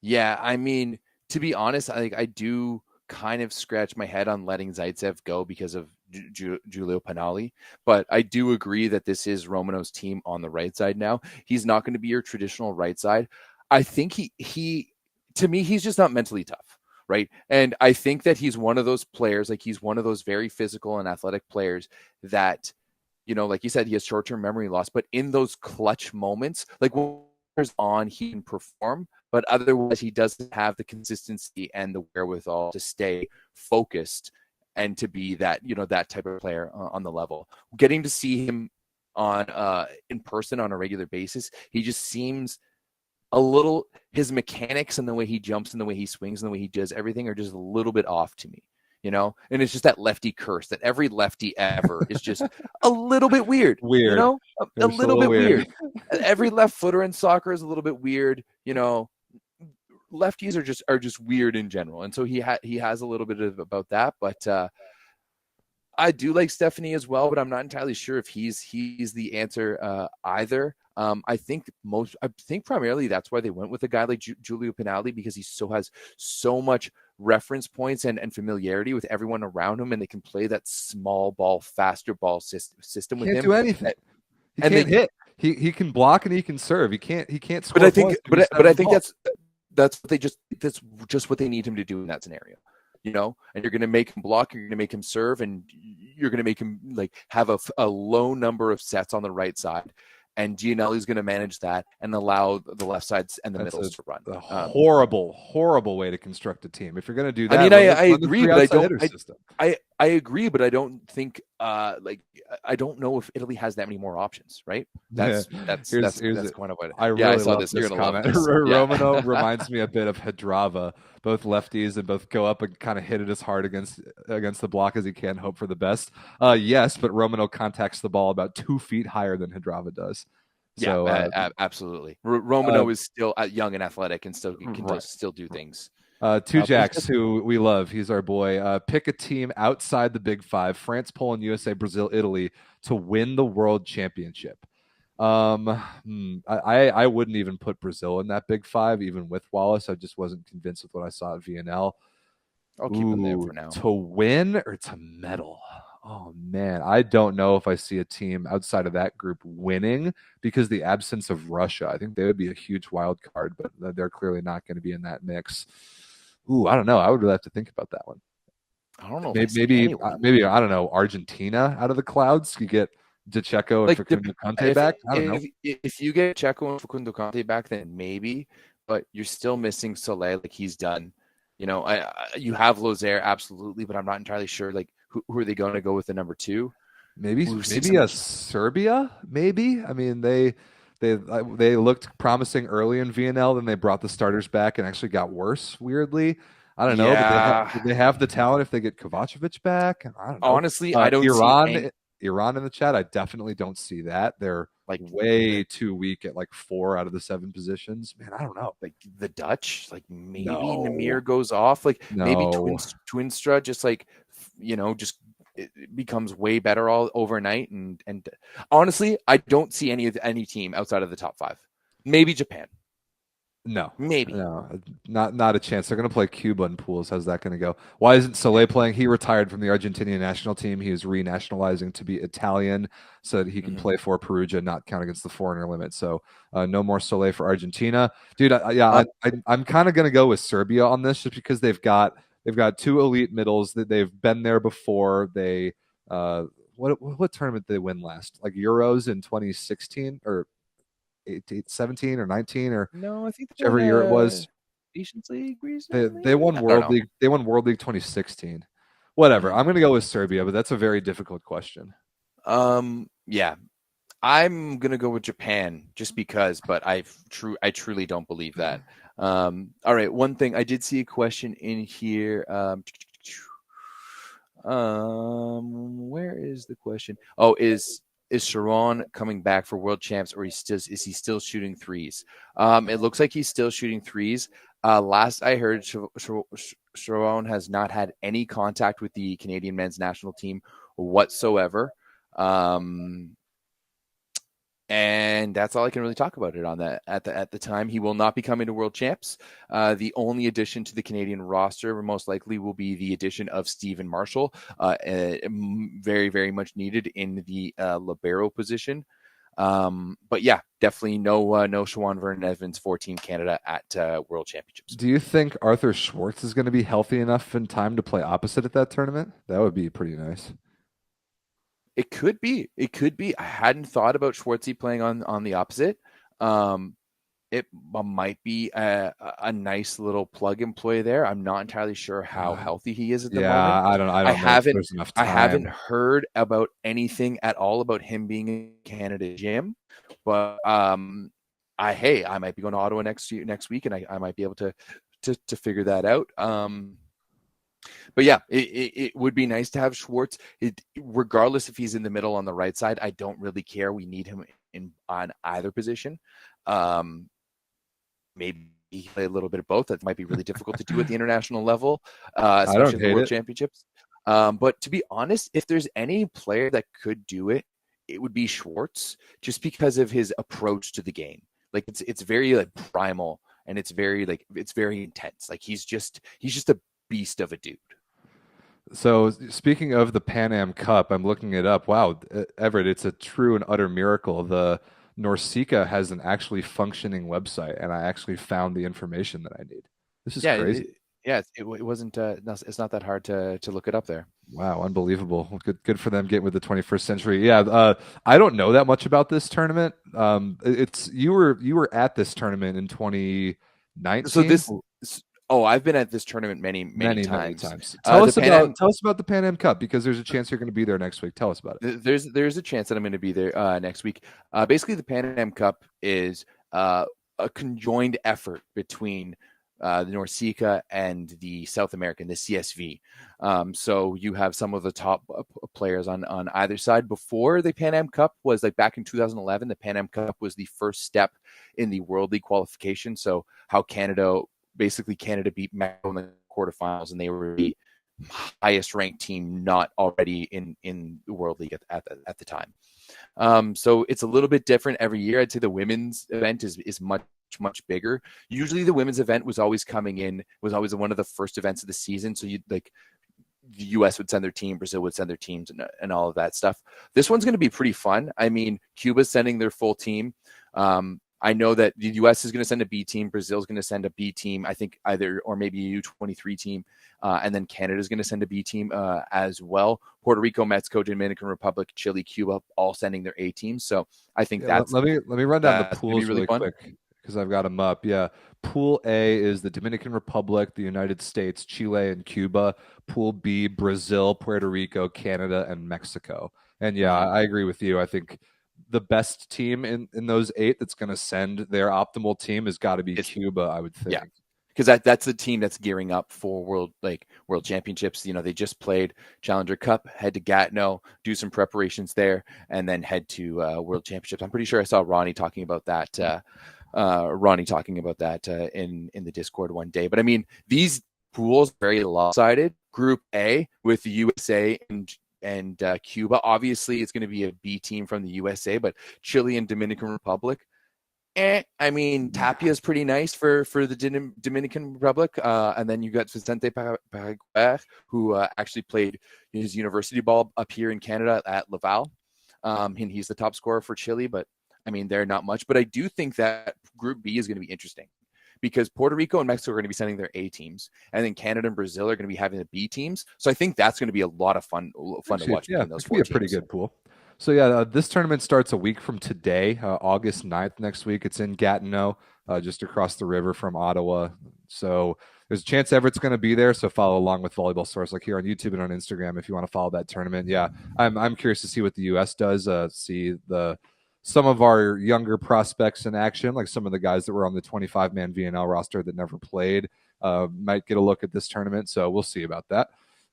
Yeah, I mean, to be honest, I do kind of scratch my head on letting Zaitsev go because of Giulio Pinali. But I do agree that this is Romano's team on the right side now. He's not going to be your traditional right side. I think he to me, he's just not mentally tough. Right. And I think that he's one of those players, like he's one of those very physical and athletic players that, like you said, he has short-term memory loss, but in those clutch moments, like when he's on, he can perform, but otherwise he doesn't have the consistency and the wherewithal to stay focused and to be that, that type of player on the level. Getting to see him on in person on a regular basis, he just seems a little, his mechanics and the way he jumps and the way he swings and the way he does everything are just a little bit off to me, and it's just that lefty curse that every lefty ever is just a little bit weird, a little bit weird. Every left footer in soccer is a little bit weird, lefties are just weird in general, and so he has a little bit of about that, but I do like Stephanie as well, but I'm not entirely sure if he's the answer either. I think primarily that's why they went with a guy like Giulio Pinaldi, because he has so much reference points and familiarity with everyone around him, and they can play that small ball, faster ball system with him. Can't do anything. He and can't hit. He can block and he can serve. He can't score. But I think that's just what they need him to do in that scenario. You know, and you're going to make him block, you're going to make him serve, and you're going to make him like have a low number of sets on the right side. And Gianelli's going to manage that and allow the left sides and the middles to run. A horrible way to construct a team. If you're going to do that, I mean, I agree, but I agree, but I don't think I don't know if Italy has that many more options, right? That's kind of what I saw love this. You're Comment. Love this. Romano reminds me a bit of Hadrava. Both lefties and both go up and kind of hit it as hard against the block as he can, hope for the best. Yes, but Romano contacts the ball about 2 feet higher than Hadrava does. So, absolutely. Romano is still young and athletic and still can still do things. Two Jacks, who we love. He's our boy. Pick a team outside the Big Five: France, Poland, USA, Brazil, Italy, to win the World Championship. I wouldn't even put Brazil in that Big Five, even with Wallace. I just wasn't convinced with what I saw at VNL. I'll keep them there for now. To win or to medal? Oh, man, I don't know if I see a team outside of that group winning because the absence of Russia. I think they would be a huge wild card, but they're clearly not going to be in that mix. I don't know. I would really have to think about that one. I don't know. Maybe I don't know. Argentina out of the clouds. You get DeCecco and Facundo Conte back. I don't know. If you get Checo and Facundo Conte back, then maybe. But you're still missing Soleil, like he's done. You know, you have Lozère, absolutely, but I'm not entirely sure. Like, who are they going to go with the number 2? Maybe a Serbia. Maybe. I mean, they looked promising early in VNL, then they brought the starters back and actually got worse. Weirdly, I don't know. Yeah. But they have the talent if they get Kovacevic back. I don't know. Honestly, I don't see Iran in the chat. I definitely don't see that. They're like way too weak at like 4 out of the 7 positions. Man, I don't know. Like the Dutch, like maybe Namir goes off. Like maybe Twinstra just like, you know, just it becomes way better all overnight. And honestly, I don't see any team outside of the top 5. Maybe Japan. No, maybe not a chance. They're going to play Cuba in pools. How's that going to go? Why isn't Soleil playing? He retired from the Argentinian national team. He is renationalizing to be Italian so that he can play for Perugia, not count against the foreigner limit. So no more Soleil for Argentina, dude. I'm kind of going to go with Serbia on this just because they've got 2 elite middles that they've been there before. They what tournament did they win last? Like Euros in 2016 or 17 or 19 or no, I think whichever year it was. Nations League recently? They won World League. They won World League 2016. Whatever. I'm going to go with Serbia, but that's a very difficult question. Yeah, I'm going to go with Japan just because, but I truly don't believe that. All right. One thing I did see a question in here. Where is the question? Oh, is Sharon coming back for World Champs, or is he still shooting threes? It looks like he's still shooting threes. Last I heard, Sharon has not had any contact with the Canadian men's national team whatsoever. And that's all I can really talk about it on that at the time. He will not be coming to World Champs. The only addition to the Canadian roster most likely will be the addition of Stephen Marshall, very, very much needed in the libero position. But yeah, definitely no Shawan Vernon Evans for Team Canada at World Championships. Do you think Arthur Schwartz is going to be healthy enough in time to play opposite at that tournament? That would be pretty nice. It could be. I hadn't thought about Schwartzy playing on the opposite. It might be a nice little plug and play there. I'm not entirely sure how healthy he is at the moment. I haven't heard about anything at all about him being in Canada gym, but I might be going to Ottawa next week, and I might be able to figure that out. But yeah, it would be nice to have Schwartz. Regardless if he's in the middle on the right side, I don't really care. We need him on either position. Maybe he play a little bit of both. That might be really difficult to do at the international level, I especially don't in the hate World it. Championships. But to be honest, if there's any player that could do it, it would be Schwartz, just because of his approach to the game. Like it's very like primal, and it's very intense. Like he's just a beast of a dude. So speaking of the Pan Am Cup, I'm looking it up. Wow, Everett, it's a true and utter miracle. The Norseca has an actually functioning website, and I actually found the information that I need. This is Yeah, crazy. it wasn't. It's not that hard to look it up there. Wow, unbelievable. Well, good for them getting with the 21st century. Yeah, I don't know that much about this tournament. It's you were at this tournament in So 2019. this, oh, I've been at this tournament many Many times. times. Tell The us Pan Am, tell us about the Pan Am Cup, because there's a chance you're going to be there next week. Tell us about it. there's a chance that I'm going to be there next week. Basically, the Pan Am Cup is a conjoined effort between the Norseca and the South American, the CSV. So you have some of the top players on either side. Before the Pan Am Cup was like back in 2011, the Pan Am Cup was the first step in the World League qualification. So how Canada beat Mexico in the quarterfinals, and they were the highest ranked team not already in the World League at the time. So it's a little bit different every year. I'd say the women's event is much bigger. Usually the women's event was always one of the first events of the season. So you'd like the US would send their team, Brazil would send their teams, and all of that stuff. This one's going to be pretty fun. I mean, Cuba's sending their full team. I know that the US is going to send a B team. Brazil's going to send a B team, I think either, or maybe a U23 team. And then Canada's going to send a B team as well. Puerto Rico, Mexico, Dominican Republic, Chile, Cuba, all sending their A teams. So I think that's let me run down the pools really quick, because I've got them up. Yeah. Pool A is the Dominican Republic, the United States, Chile, and Cuba. Pool B, Brazil, Puerto Rico, Canada, and Mexico. And yeah, I agree with you. I think the best team in those 8 that's going to send their optimal team has got to be Cuba, I would think. Yeah, because that's the team that's gearing up for World Championships. You know, they just played Challenger Cup, head to Gatineau, do some preparations there, and then head to World Championships. I'm pretty sure I saw Ronnie talking about that. In the Discord one day. But I mean, these pools are very lopsided. Group A with the USA and Cuba. Obviously, it's going to be a B team from the USA, but Chile and Dominican Republic. I mean, Tapia is pretty nice for the Dominican Republic. And then you got Vicente Paraguay, who actually played his university ball up here in Canada at Laval. And he's the top scorer for Chile, but I mean, they're not much. But I do think that Group B is going to be interesting, because Puerto Rico and Mexico are going to be sending their A teams, and then Canada and Brazil are going to be having the B teams. So I think that's going to be a lot of fun to watch. Yeah, between those it could four be a teams. pretty good pool. So yeah, this tournament starts a week from today, August 9th next week. It's in Gatineau, just across the river from Ottawa. So there's a chance Everett's going to be there. So follow along with Volleyball Source, like here on YouTube and on Instagram, if you want to follow that tournament. Yeah, I'm curious to see what the U.S. does. See some of our younger prospects in action, like some of the guys that were on the 25-man VNL roster that never played, might get a look at this tournament. So we'll see about that.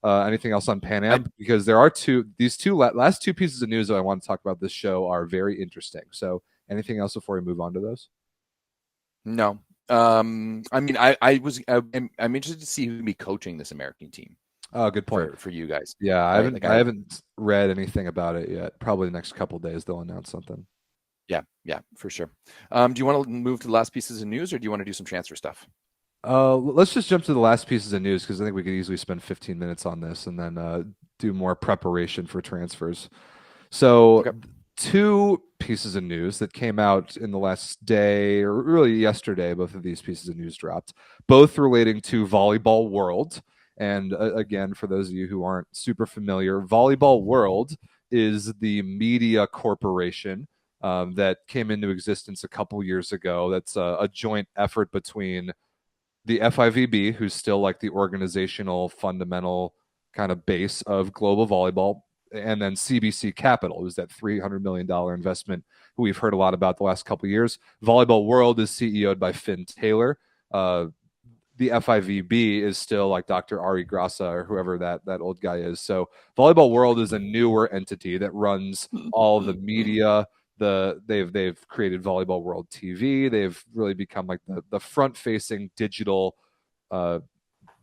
Anything else on Pan Am? Because there are these last two pieces of news that I want to talk about this show are very interesting. So anything else before we move on to those? No. I mean, I'm interested to see who will be coaching this American team. Oh, good point for you guys. Yeah, I haven't read anything about it yet. Probably the next couple of days they'll announce something. Yeah, for sure. Do you want to move to the last pieces of news, or do you want to do some transfer stuff? Let's just jump to the last pieces of news, because I think we could easily spend 15 minutes on this and then do more preparation for transfers. So okay. 2 pieces of news that came out in the last day, or really yesterday, both of these pieces of news dropped, both relating to Volleyball World. And again, for those of you who aren't super familiar, Volleyball World is the media corporation that came into existence a couple years ago. That's a joint effort between the FIVB, who's still like the organizational fundamental kind of base of global volleyball, and then CBC Capital, who's that $300 million investment who we've heard a lot about the last couple of years. Volleyball World is CEO'd by Finn Taylor. The FIVB is still like Dr. Ari Grassa or whoever that old guy is. So Volleyball World is a newer entity that runs all the media, they've created Volleyball World TV. They've really become like the front-facing digital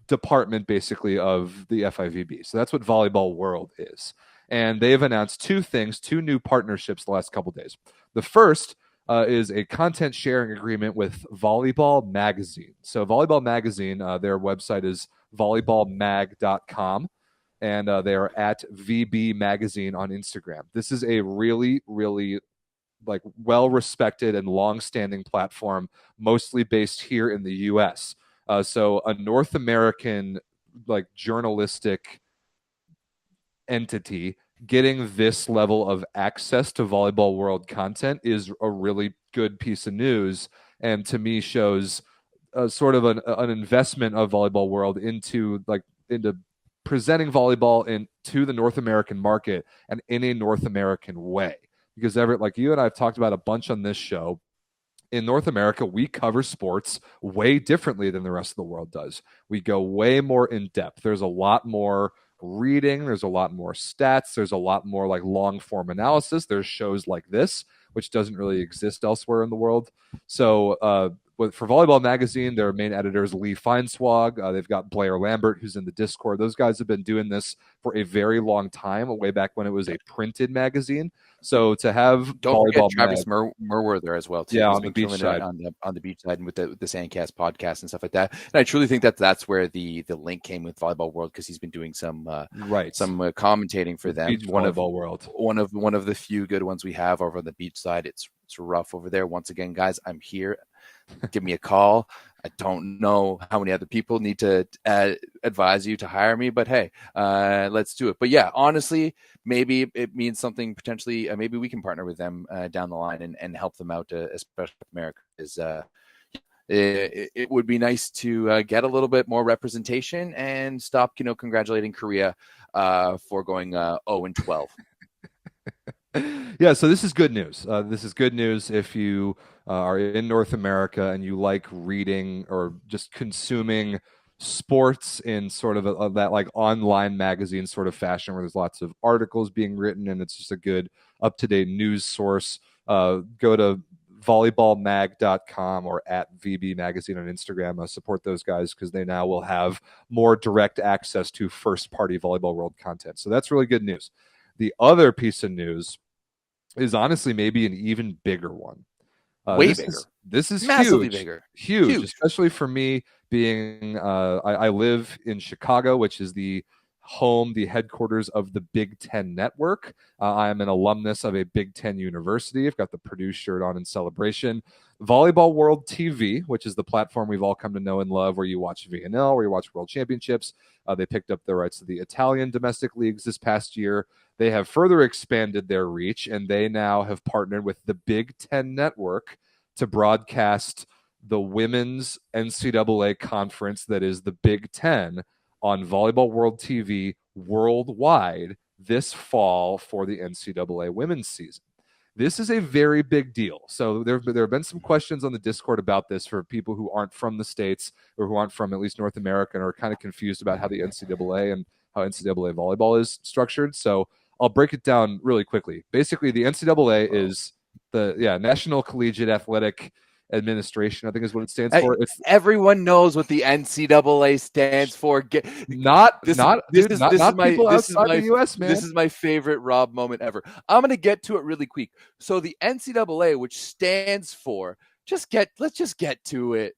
department basically of the FIVB. So that's what Volleyball World is. And they've announced two new partnerships the last couple days. The first is a content sharing agreement with Volleyball Magazine. So Volleyball Magazine, their website is volleyballmag.com, and they are at VB Magazine on Instagram. This is a really, really like well-respected and long-standing platform, mostly based here in the U.S. So a North American like journalistic entity getting this level of access to Volleyball World content is a really good piece of news, and to me shows sort of an investment of Volleyball World into presenting volleyball into the North American market and in a North American way. Because Everett, like you and I have talked about a bunch on this show, in North America, we cover sports way differently than the rest of the world does. We go way more in depth. There's a lot more reading. There's a lot more stats. There's a lot more like long form analysis. There's shows like this, which doesn't really exist elsewhere in the world. So for Volleyball Magazine, their main editor is Lee Feinswag. They've got Blair Lambert, who's in the Discord. Those guys have been doing this for a very long time, way back when it was a printed magazine. So to have don't forget Volleyball Travis Murwer there as well too. Yeah, He's on the been beach killing it side. on the beach side and with the Sandcast podcast and stuff like that. And I truly think that's where the link came with Volleyball World, because he's been doing some commentating for them. Beach Volleyball World, one of the few good ones we have over on the beach side. It's rough over there. Once again, guys, I'm here. Give me a call. I don't know how many other people need to advise you to hire me, but hey, let's do it. But yeah, honestly, maybe it means something potentially. Maybe we can partner with them down the line and help them out, especially America. It would be nice to get a little bit more representation and stop, congratulating Korea for going 0-12. Yeah, so this is good news. This is good news if you are in North America and you like reading or just consuming sports in sort of that like online magazine sort of fashion where there's lots of articles being written and it's just a good up-to-date news source. Go to volleyballmag.com or at VB Magazine on Instagram. Support those guys because they now will have more direct access to first-party Volleyball World content. So that's really good news. The other piece of news is honestly maybe an even bigger one. Way bigger. This is massively huge. Bigger. Huge, especially for me being, I live in Chicago, which is the headquarters of the Big Ten Network. I'm an alumnus of a Big Ten university. I've got the Purdue shirt on in celebration. Volleyball World TV, which is the platform we've all come to know and love, where you watch VNL, where you watch World Championships. They picked up the rights to the Italian domestic leagues this past year. They have further expanded their reach, and they now have partnered with the Big Ten Network to broadcast the women's NCAA conference that is the Big Ten on Volleyball World TV worldwide this fall for the NCAA women's season. This is a very big deal. So there have been some questions on the Discord about this for people who aren't from the States or who aren't from at least North America and are kind of confused about how the NCAA and how NCAA volleyball is structured. So I'll break it down really quickly. Basically, the NCAA is the National Collegiate Athletic Administration, I think is what it stands for. Everyone knows what the NCAA stands for. Not people outside the U.S., man. This is my favorite Rob moment ever. I'm going to get to it really quick. So the NCAA, which stands for, let's just get to it.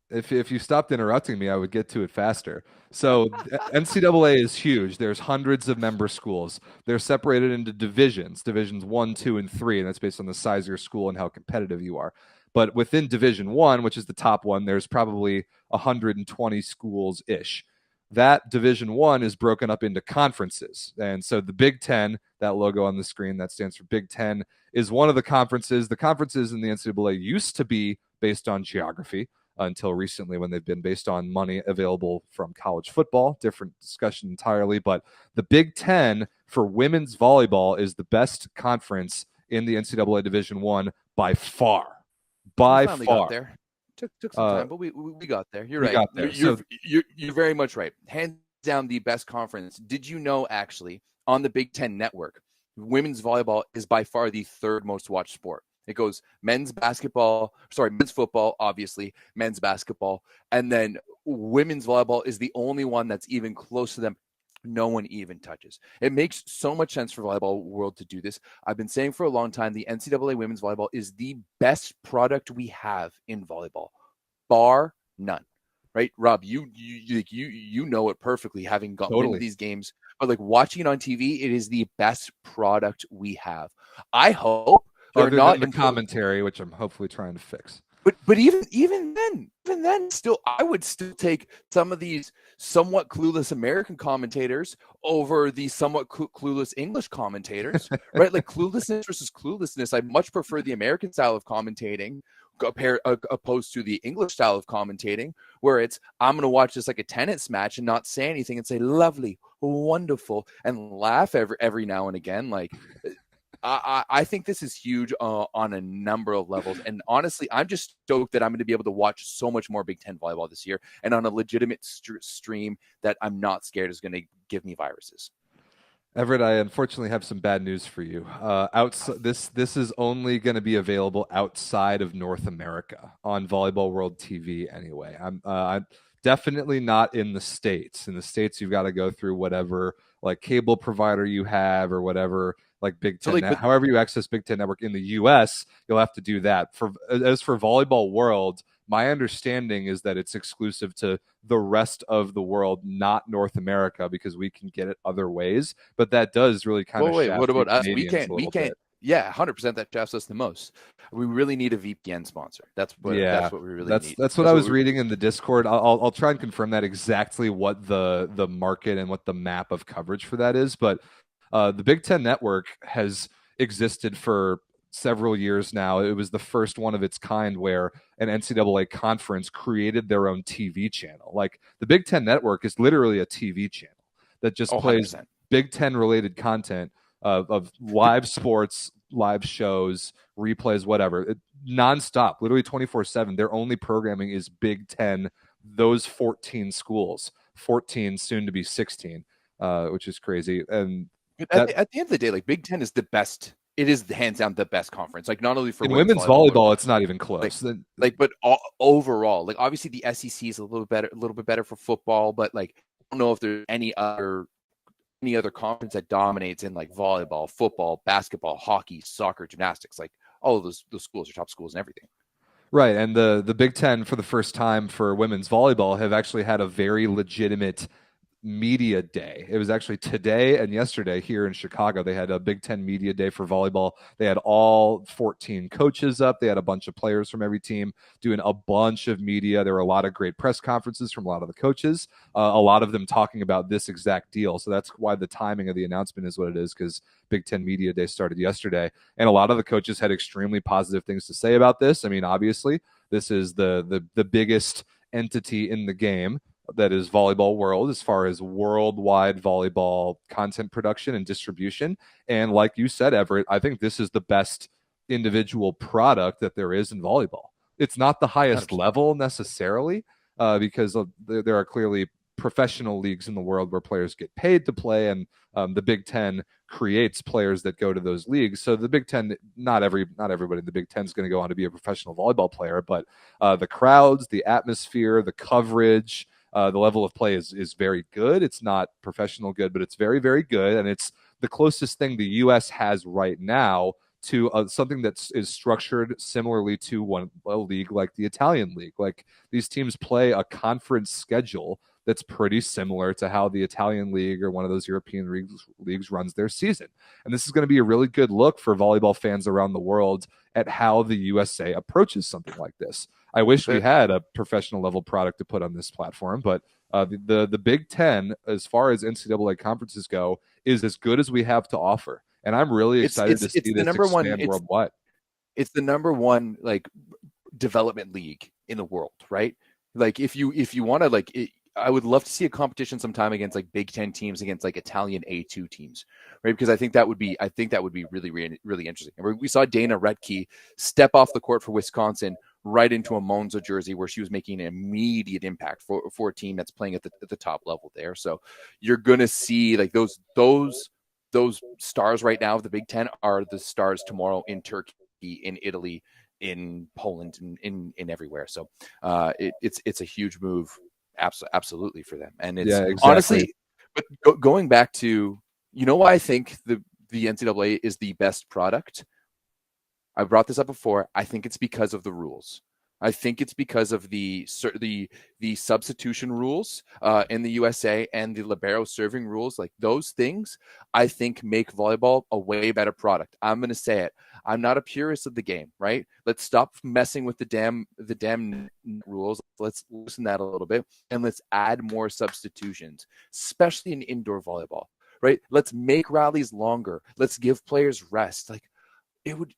If you stopped interrupting me, I would get to it faster. So NCAA is huge. There's hundreds of member schools. They're separated into divisions 1, 2, and 3, and that's based on the size of your school and how competitive you are. But within Division 1, which is the top one, there's probably 120 schools-ish. That Division 1 is broken up into conferences. And so the Big Ten, that logo on the screen, that stands for Big Ten, is one of the conferences. The conferences in the NCAA used to be based on geography until recently when they've been based on money available from college football. Different discussion entirely. But the Big Ten for women's volleyball is the best conference in the NCAA Division 1 by far. By far. Got there. Took some time, but we got there. You're right. You're very much right. Hands down the best conference. Did you know, actually, on the Big Ten Network, women's volleyball is by far the third most watched sport. It goes men's football, obviously, men's basketball, and then women's volleyball is the only one that's even close to them. No one even touches. It makes so much sense for Volleyball World to do this. I've been saying for a long time, the NCAA women's volleyball is the best product we have in volleyball, bar none. Right, Rob? You know it perfectly, having been to these games. But like watching it on TV, it is the best product we have. I hope other than the commentary, which I'm hopefully trying to fix. But even then, still, I would still take some of these somewhat clueless American commentators over the somewhat clueless English commentators, right? Like cluelessness versus cluelessness. I much prefer the American style of commentating opposed to the English style of commentating, where it's I'm going to watch this like a tennis match and not say anything and say lovely, wonderful, and laugh every now and again, like. I think this is huge on a number of levels. And honestly, I'm just stoked that I'm going to be able to watch so much more Big Ten volleyball this year and on a legitimate stream that I'm not scared is going to give me viruses. Everett, I unfortunately have some bad news for you. This is only going to be available outside of North America on Volleyball World TV anyway. I'm definitely not in the States. In the States, you've got to go through whatever like cable provider you have or whatever. Like Big Ten, however you access Big Ten Network in the U.S., you'll have to do that. As for Volleyball World, my understanding is that it's exclusive to the rest of the world, not North America, because we can get it other ways. But that does really kind of. Wait, what about us? We can't. Yeah, 100%. That shafts us the most. We really need a VPN sponsor. That's what we really need. That's what I was reading in the Discord. I'll try and confirm that exactly what the market and what the map of coverage for that is, but. The Big Ten Network has existed for several years now. It was the first one of its kind where an NCAA conference created their own TV channel. Like the Big Ten Network is literally a TV channel that just plays 100%. Big Ten related content of live sports, live shows, replays, whatever, nonstop, literally 24/7. Their only programming is Big Ten, those 14 schools, 14 soon to be 16, which is crazy. And at the end of the day, like Big Ten is the best. It is hands down the best conference. Like not only for women's volleyball, it's not even close. But overall, like obviously the SEC is a little bit better for football. But like I don't know if there's any other conference that dominates in like volleyball, football, basketball, hockey, soccer, gymnastics. Like all of those schools are top schools and everything. Right, and the Big Ten for the first time for women's volleyball have actually had a very legitimate media day. It was actually today and yesterday here in Chicago. They had a Big Ten media day for volleyball. They had all 14 coaches up. They had a bunch of players from every team doing a bunch of media. There were a lot of great press conferences from a lot of the coaches, a lot of them talking about this exact deal. So that's why the timing of the announcement is what it is, because Big Ten media day started yesterday. And a lot of the coaches had extremely positive things to say about this. I mean, obviously, this is the biggest entity in the game. That is Volleyball World as far as worldwide volleyball content production and distribution. And like you said, Everett, I think this is the best individual product that there is in volleyball. It's not the highest 100%. Level necessarily because there are clearly professional leagues in the world where players get paid to play, and the Big Ten creates players that go to those leagues. So the Big Ten, not everybody in the Big Ten is going to go on to be a professional volleyball player, but the crowds, the atmosphere, the coverage, the level of play is very good. It's not professional good, but it's very, very good. And it's the closest thing the U.S. has right now to something that is structured similarly to a league like the Italian league. Like these teams play a conference schedule that's pretty similar to how the Italian league or one of those European leagues runs their season. And this is going to be a really good look for volleyball fans around the world at how the USA approaches something like this. I wish we had a professional level product to put on this platform, but the Big Ten, as far as NCAA conferences go, is as good as we have to offer. And I'm really excited to see this expand worldwide. It's the number one like development league in the world, right? Like if you want to like it, I would love to see a competition sometime against like Big Ten teams against like Italian A2 teams, right? Because I think that would be really, really, really interesting. And we saw Dana Retke step off the court for Wisconsin right into a Monza jersey where she was making an immediate impact for a team that's playing at the top level there. So you're going to see like those those stars right now of the Big Ten are the stars tomorrow in Turkey, in Italy, in Poland, in everywhere. So it's a huge move, absolutely for them. And it's honestly, but going back to, why I think the NCAA is the best product. I brought this up before. I think it's because of the rules. I think it's because of the substitution rules in the USA and the libero serving rules. Like those things, I think make volleyball a way better product. I'm going to say it. I'm not a purist of the game, right? Let's stop messing with the damn rules. Let's loosen that a little bit, and let's add more substitutions, especially in indoor volleyball, right? Let's make rallies longer. Let's give players rest. Like it would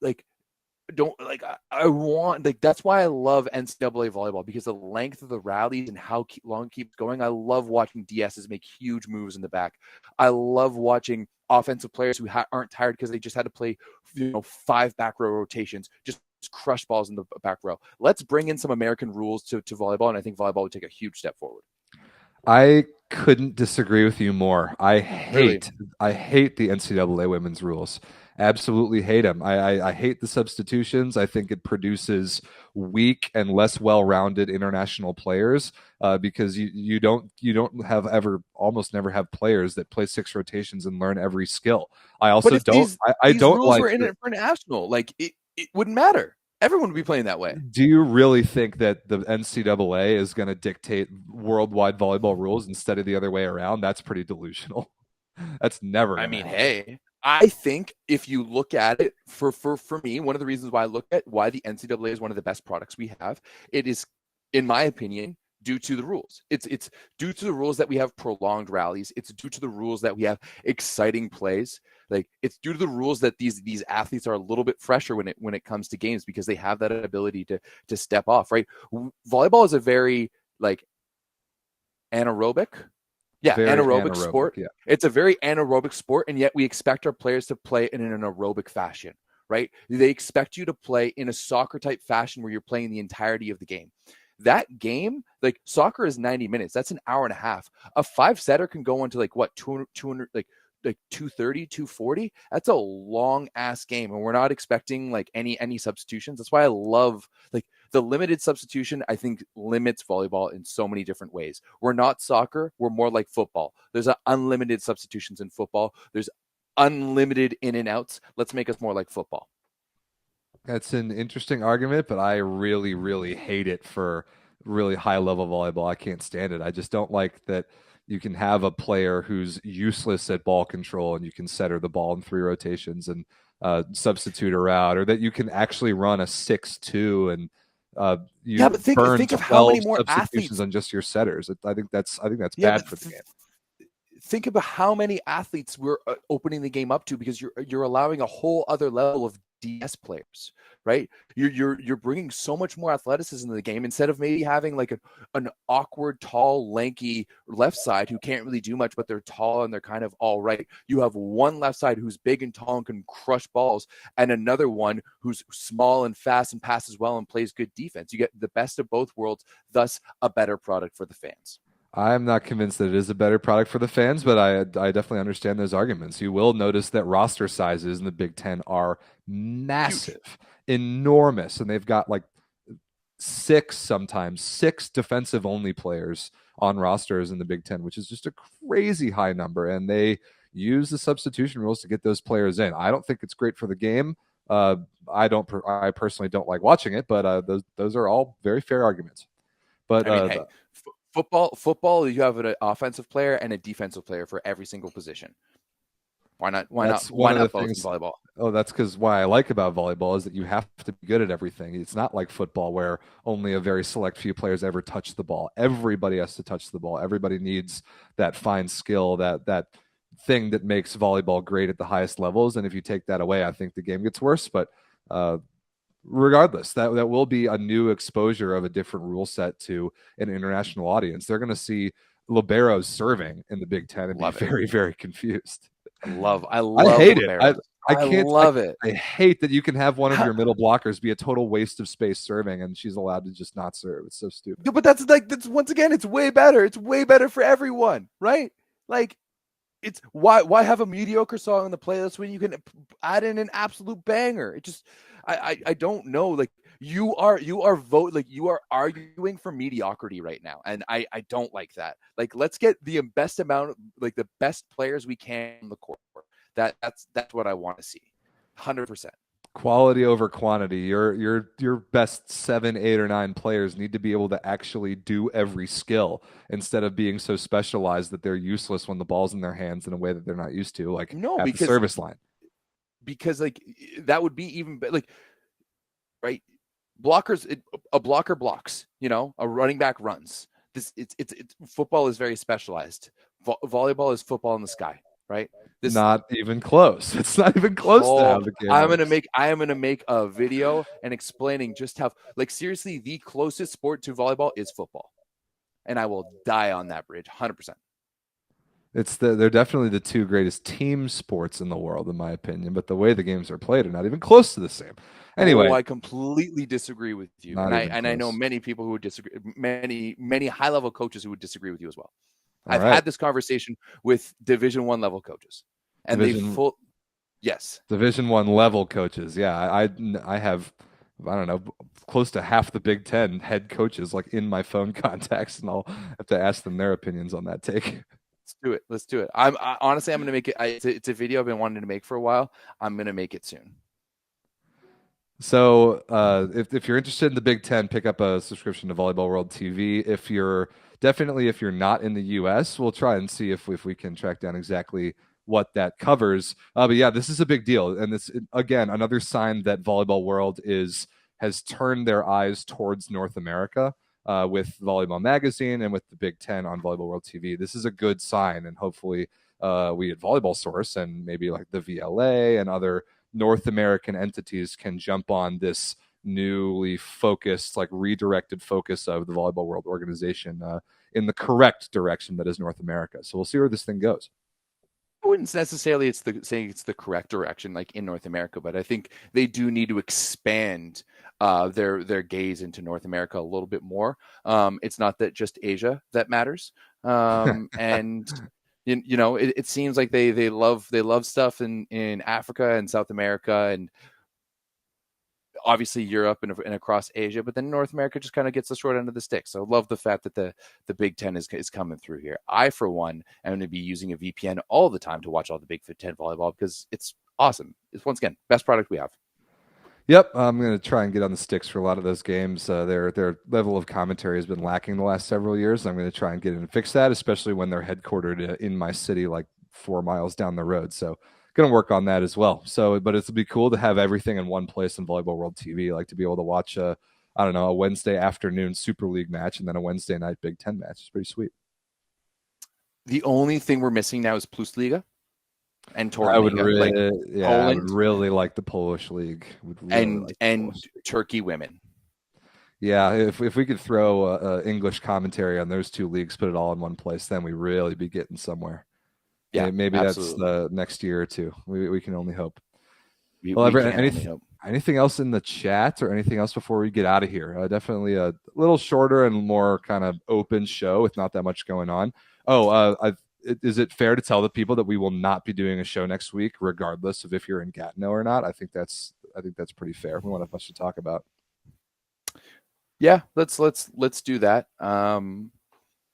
I want, that's why I love NCAA volleyball, because the length of the rallies and how long it keeps going. I love watching DSs make huge moves in the back. I love watching offensive players who aren't tired because they just had to play 5 back row rotations, just crush balls in the back row. Let's bring in some American rules to volleyball, and I think volleyball would take a huge step forward. I couldn't disagree with you more. I hate the NCAA women's rules. Absolutely hate them. I hate the substitutions. I think it produces weak and less well-rounded international players because you don't almost never have players that play 6 rotations and learn every skill. I also don't. I don't rules like were in it for national. Like it wouldn't matter. Everyone would be playing that way. Do you really think that the NCAA is going to dictate worldwide volleyball rules instead of the other way around? That's pretty delusional. That's never. I mean, hey. I think if you look at it, for me, one of the reasons why I look at why the NCAA is one of the best products we have, it is, in my opinion, due to the rules. It's due to the rules that we have prolonged rallies. It's due to the rules that we have exciting plays. Like it's due to the rules that these athletes are a little bit fresher when it comes to games, because they have that ability to step off. Right, volleyball is a very anaerobic. Yeah, anaerobic sport. Yeah. It's a very anaerobic sport, and yet we expect our players to play in an aerobic fashion, right? They expect you to play in a soccer-type fashion where you're playing the entirety of the game. That game, like soccer is 90 minutes. That's an hour and a half. A 5-setter can go into 200, 230, 240. That's a long-ass game, and we're not expecting any substitutions. That's why I love the limited substitution. I think limits volleyball in so many different ways. We're not soccer. We're more like football. There's unlimited substitutions in football. There's unlimited in and outs. Let's make us more like football. That's an interesting argument, but I really, really hate it for really high-level volleyball. I can't stand it. I just don't like that you can have a player who's useless at ball control and you can set her the ball in 3 rotations and substitute her out, or that you can actually run a 6-2 and but think of how many more athletes on just your setters. I think that's bad for the game. Think about how many athletes we're opening the game up to, because you're allowing a whole other level of DS players, right? You're bringing so much more athleticism to the game, instead of maybe having an awkward, tall, lanky left side who can't really do much, but they're tall and they're kind of all right. You have one left side who's big and tall and can crush balls, and another one who's small and fast and passes well and plays good defense. You get the best of both worlds, thus a better product for the fans. I'm not convinced that it is a better product for the fans, but I definitely understand those arguments. You will notice that roster sizes in the Big Ten are massive, enormous, and they've got 6 defensive-only players on rosters in the Big Ten, which is just a crazy high number, and they use the substitution rules to get those players in. I don't think it's great for the game. I personally don't like watching it, but those are all very fair arguments. But Football, you have an offensive player and a defensive player for every single position. Why not both in volleyball? Oh, that's because why I like about volleyball is that you have to be good at everything. It's not like football where only a very select few players ever touch the ball. Everybody has to touch the ball. Everybody needs that fine skill, that thing that makes volleyball great at the highest levels. And if you take that away, I think the game gets worse. But regardless, that will be a new exposure of a different rule set to an international audience. They're going to see liberos serving in the Big Ten and be very, very confused. I hate liberos. it. I can't love it. I hate that you can have one of your middle blockers be a total waste of space serving, and she's allowed to just not serve. It's so stupid. But that's once again, it's way better. It's way better for everyone, right? It's why have a mediocre song on the playlist when you can add in an absolute banger? It just I don't know. Like you are arguing for mediocrity right now, and I don't like that. Like let's get the best amount, like the best players we can on the court. That's what I want to see, 100%. Quality over quantity. Your best 7, 8, or 9 players need to be able to actually do every skill instead of being so specialized that they're useless when the ball's in their hands in a way that they're not used to, like No, at the service line. Because like that would be even like right blockers. A blocker blocks. A running back runs. It's football is very specialized. Volleyball is football in the sky. Right? Not even close. It's not even close to how the game I am gonna make a video and explaining just how, like, seriously, the closest sport to volleyball is football, and I will die on that bridge, 100%. They're definitely the 2 greatest team sports in the world, in my opinion. But the way the games are played are not even close to the same. Anyway, I completely disagree with you, and I know many people who would disagree. Many high level coaches who would disagree with you as well. I've had this conversation with Division I level coaches, and Division I level coaches. Yeah, I have, I don't know, close to half the Big Ten head coaches like in my phone contacts, and I'll have to ask them their opinions on that take. Let's do it. Honestly, I'm gonna make it. It's a video I've been wanting to make for a while. I'm gonna make it soon. So if you're interested in the Big Ten, pick up a subscription to Volleyball World TV. If you're not in the U.S., we'll try and see if we can track down exactly what that covers. But yeah, this is a big deal, and this again another sign that Volleyball World has turned their eyes towards North America with Volleyball Magazine and with the Big Ten on Volleyball World TV. This is a good sign, and hopefully we at Volleyball Source and maybe like the VLA and other North American entities can jump on this newly focused, like redirected focus of the Volleyball World organization in the correct direction that is North America. So we'll see where this thing goes. I wouldn't necessarily saying it's the correct direction, like in North America, but I think they do need to expand their gaze into North America a little bit more. It's not that just Asia that matters, and it seems like they love stuff in Africa and South America and obviously Europe and across Asia, but then North America just kind of gets the short end of the stick. So love the fact that the Big Ten is coming through here. I, for one, am going to be using a VPN all the time to watch all the Big Ten volleyball because it's awesome. It's, once again, best product we have. Yep, I'm going to try and get on the sticks for a lot of those games. Their level of commentary has been lacking the last several years. I'm going to try and get in and fix that, especially when they're headquartered in my city, like 4 miles down the road. So going to work on that as well. So, but it'll be cool to have everything in one place in Volleyball World TV, like to be able to watch a Wednesday afternoon Super League match and then a Wednesday night Big Ten match. It's pretty sweet. The only thing we're missing now is Plus Liga. And I would really like the Polish league. And Turkey women. Yeah, if we could throw English commentary on those 2 leagues, put it all in one place, then we really be getting somewhere. Yeah, maybe absolutely. That's the next year or 2. We can only hope. Anything else in the chat or anything else before we get out of here? Definitely a little shorter and more kind of open show with not that much going on. Is it fair to tell the people that we will not be doing a show next week, regardless of if you're in Gatineau or not? I think that's pretty fair. We won't have much to talk about. Yeah, let's do that.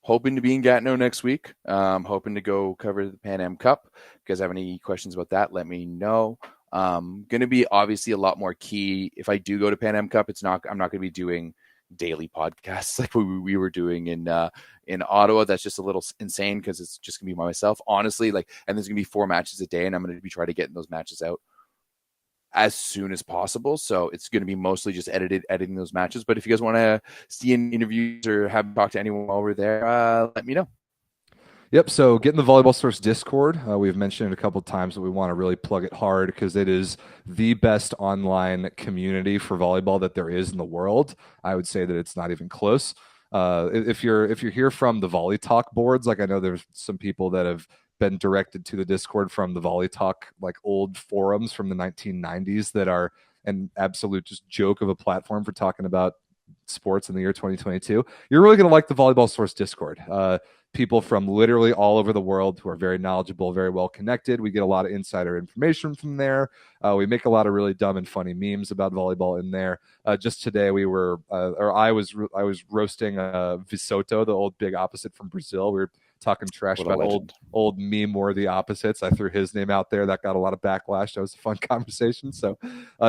Hoping to be in Gatineau next week. Hoping to go cover the Pan Am Cup. If you guys have any questions about that, let me know. Going to be obviously a lot more key. If I do go to Pan Am Cup, I'm not going to be doing daily podcasts like we were doing in Ottawa. That's just a little insane because it's just gonna be myself, honestly. And there's gonna be 4 matches a day, and I'm gonna be trying to get those matches out as soon as possible. So it's gonna be mostly just editing those matches. But if you guys want to see any interviews or have talk to anyone while we're there, let me know. Yep. So get in the Volleyball Source Discord. We've mentioned it a couple of times, but we want to really plug it hard because it is the best online community for volleyball that there is in the world. I would say that it's not even close. If you're here from the Volley Talk boards, like I know there's some people that have been directed to the Discord from the Volley Talk, like old forums from the 1990s that are an absolute just joke of a platform for talking about sports in the year 2022, you're really going to like the Volleyball Source Discord. People from literally all over the world who are very knowledgeable, very well connected. We get a lot of insider information from there. We make a lot of really dumb and funny memes about volleyball in there. Just today, I was roasting Visoto, the old big opposite from Brazil. We were talking trash about old meme-worthy opposites. I threw his name out there. That got a lot of backlash. That was a fun conversation. So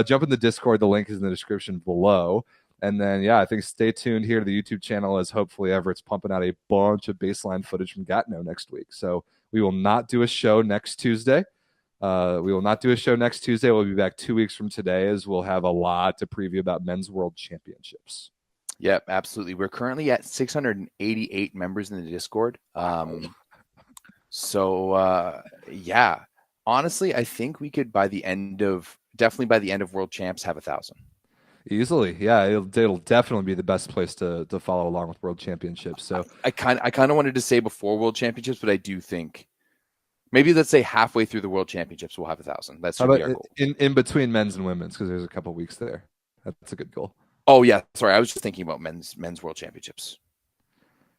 jump in the Discord. The link is in the description below. And then, yeah, I think stay tuned here to the YouTube channel as hopefully Everett's pumping out a bunch of baseline footage from Gatineau next week. So we will not do a show next Tuesday. We'll be back 2 weeks from today, as we'll have a lot to preview about men's world championships. Yep, absolutely. We're currently at 688 members in the Discord. Yeah, honestly, I think we could definitely by the end of World Champs have 1,000. Easily, yeah. It'll definitely be the best place to follow along with World Championships. So I kind of wanted to say before World Championships, but I do think maybe let's say halfway through the World Championships we'll have 1,000. That's really our goal. In between men's and women's, because there's a couple weeks there. That's a good goal. Oh yeah, sorry, I was just thinking about men's World Championships.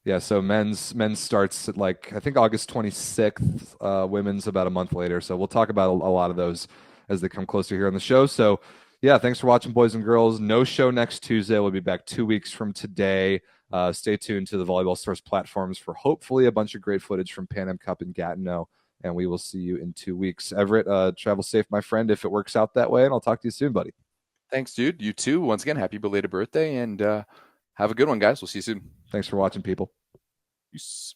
Yeah, so men's starts at I think August 26th. Women's about a month later. So we'll talk about a lot of those as they come closer here on the show. So yeah, thanks for watching, boys and girls. No show next Tuesday. We'll be back 2 weeks from today. Stay tuned to the Volleyball Source platforms for hopefully a bunch of great footage from Pan Am Cup in Gatineau. And we will see you in 2 weeks. Everett, travel safe, my friend, if it works out that way. And I'll talk to you soon, buddy. Thanks, dude. You too. Once again, happy belated birthday. And have a good one, guys. We'll see you soon. Thanks for watching, people. Peace.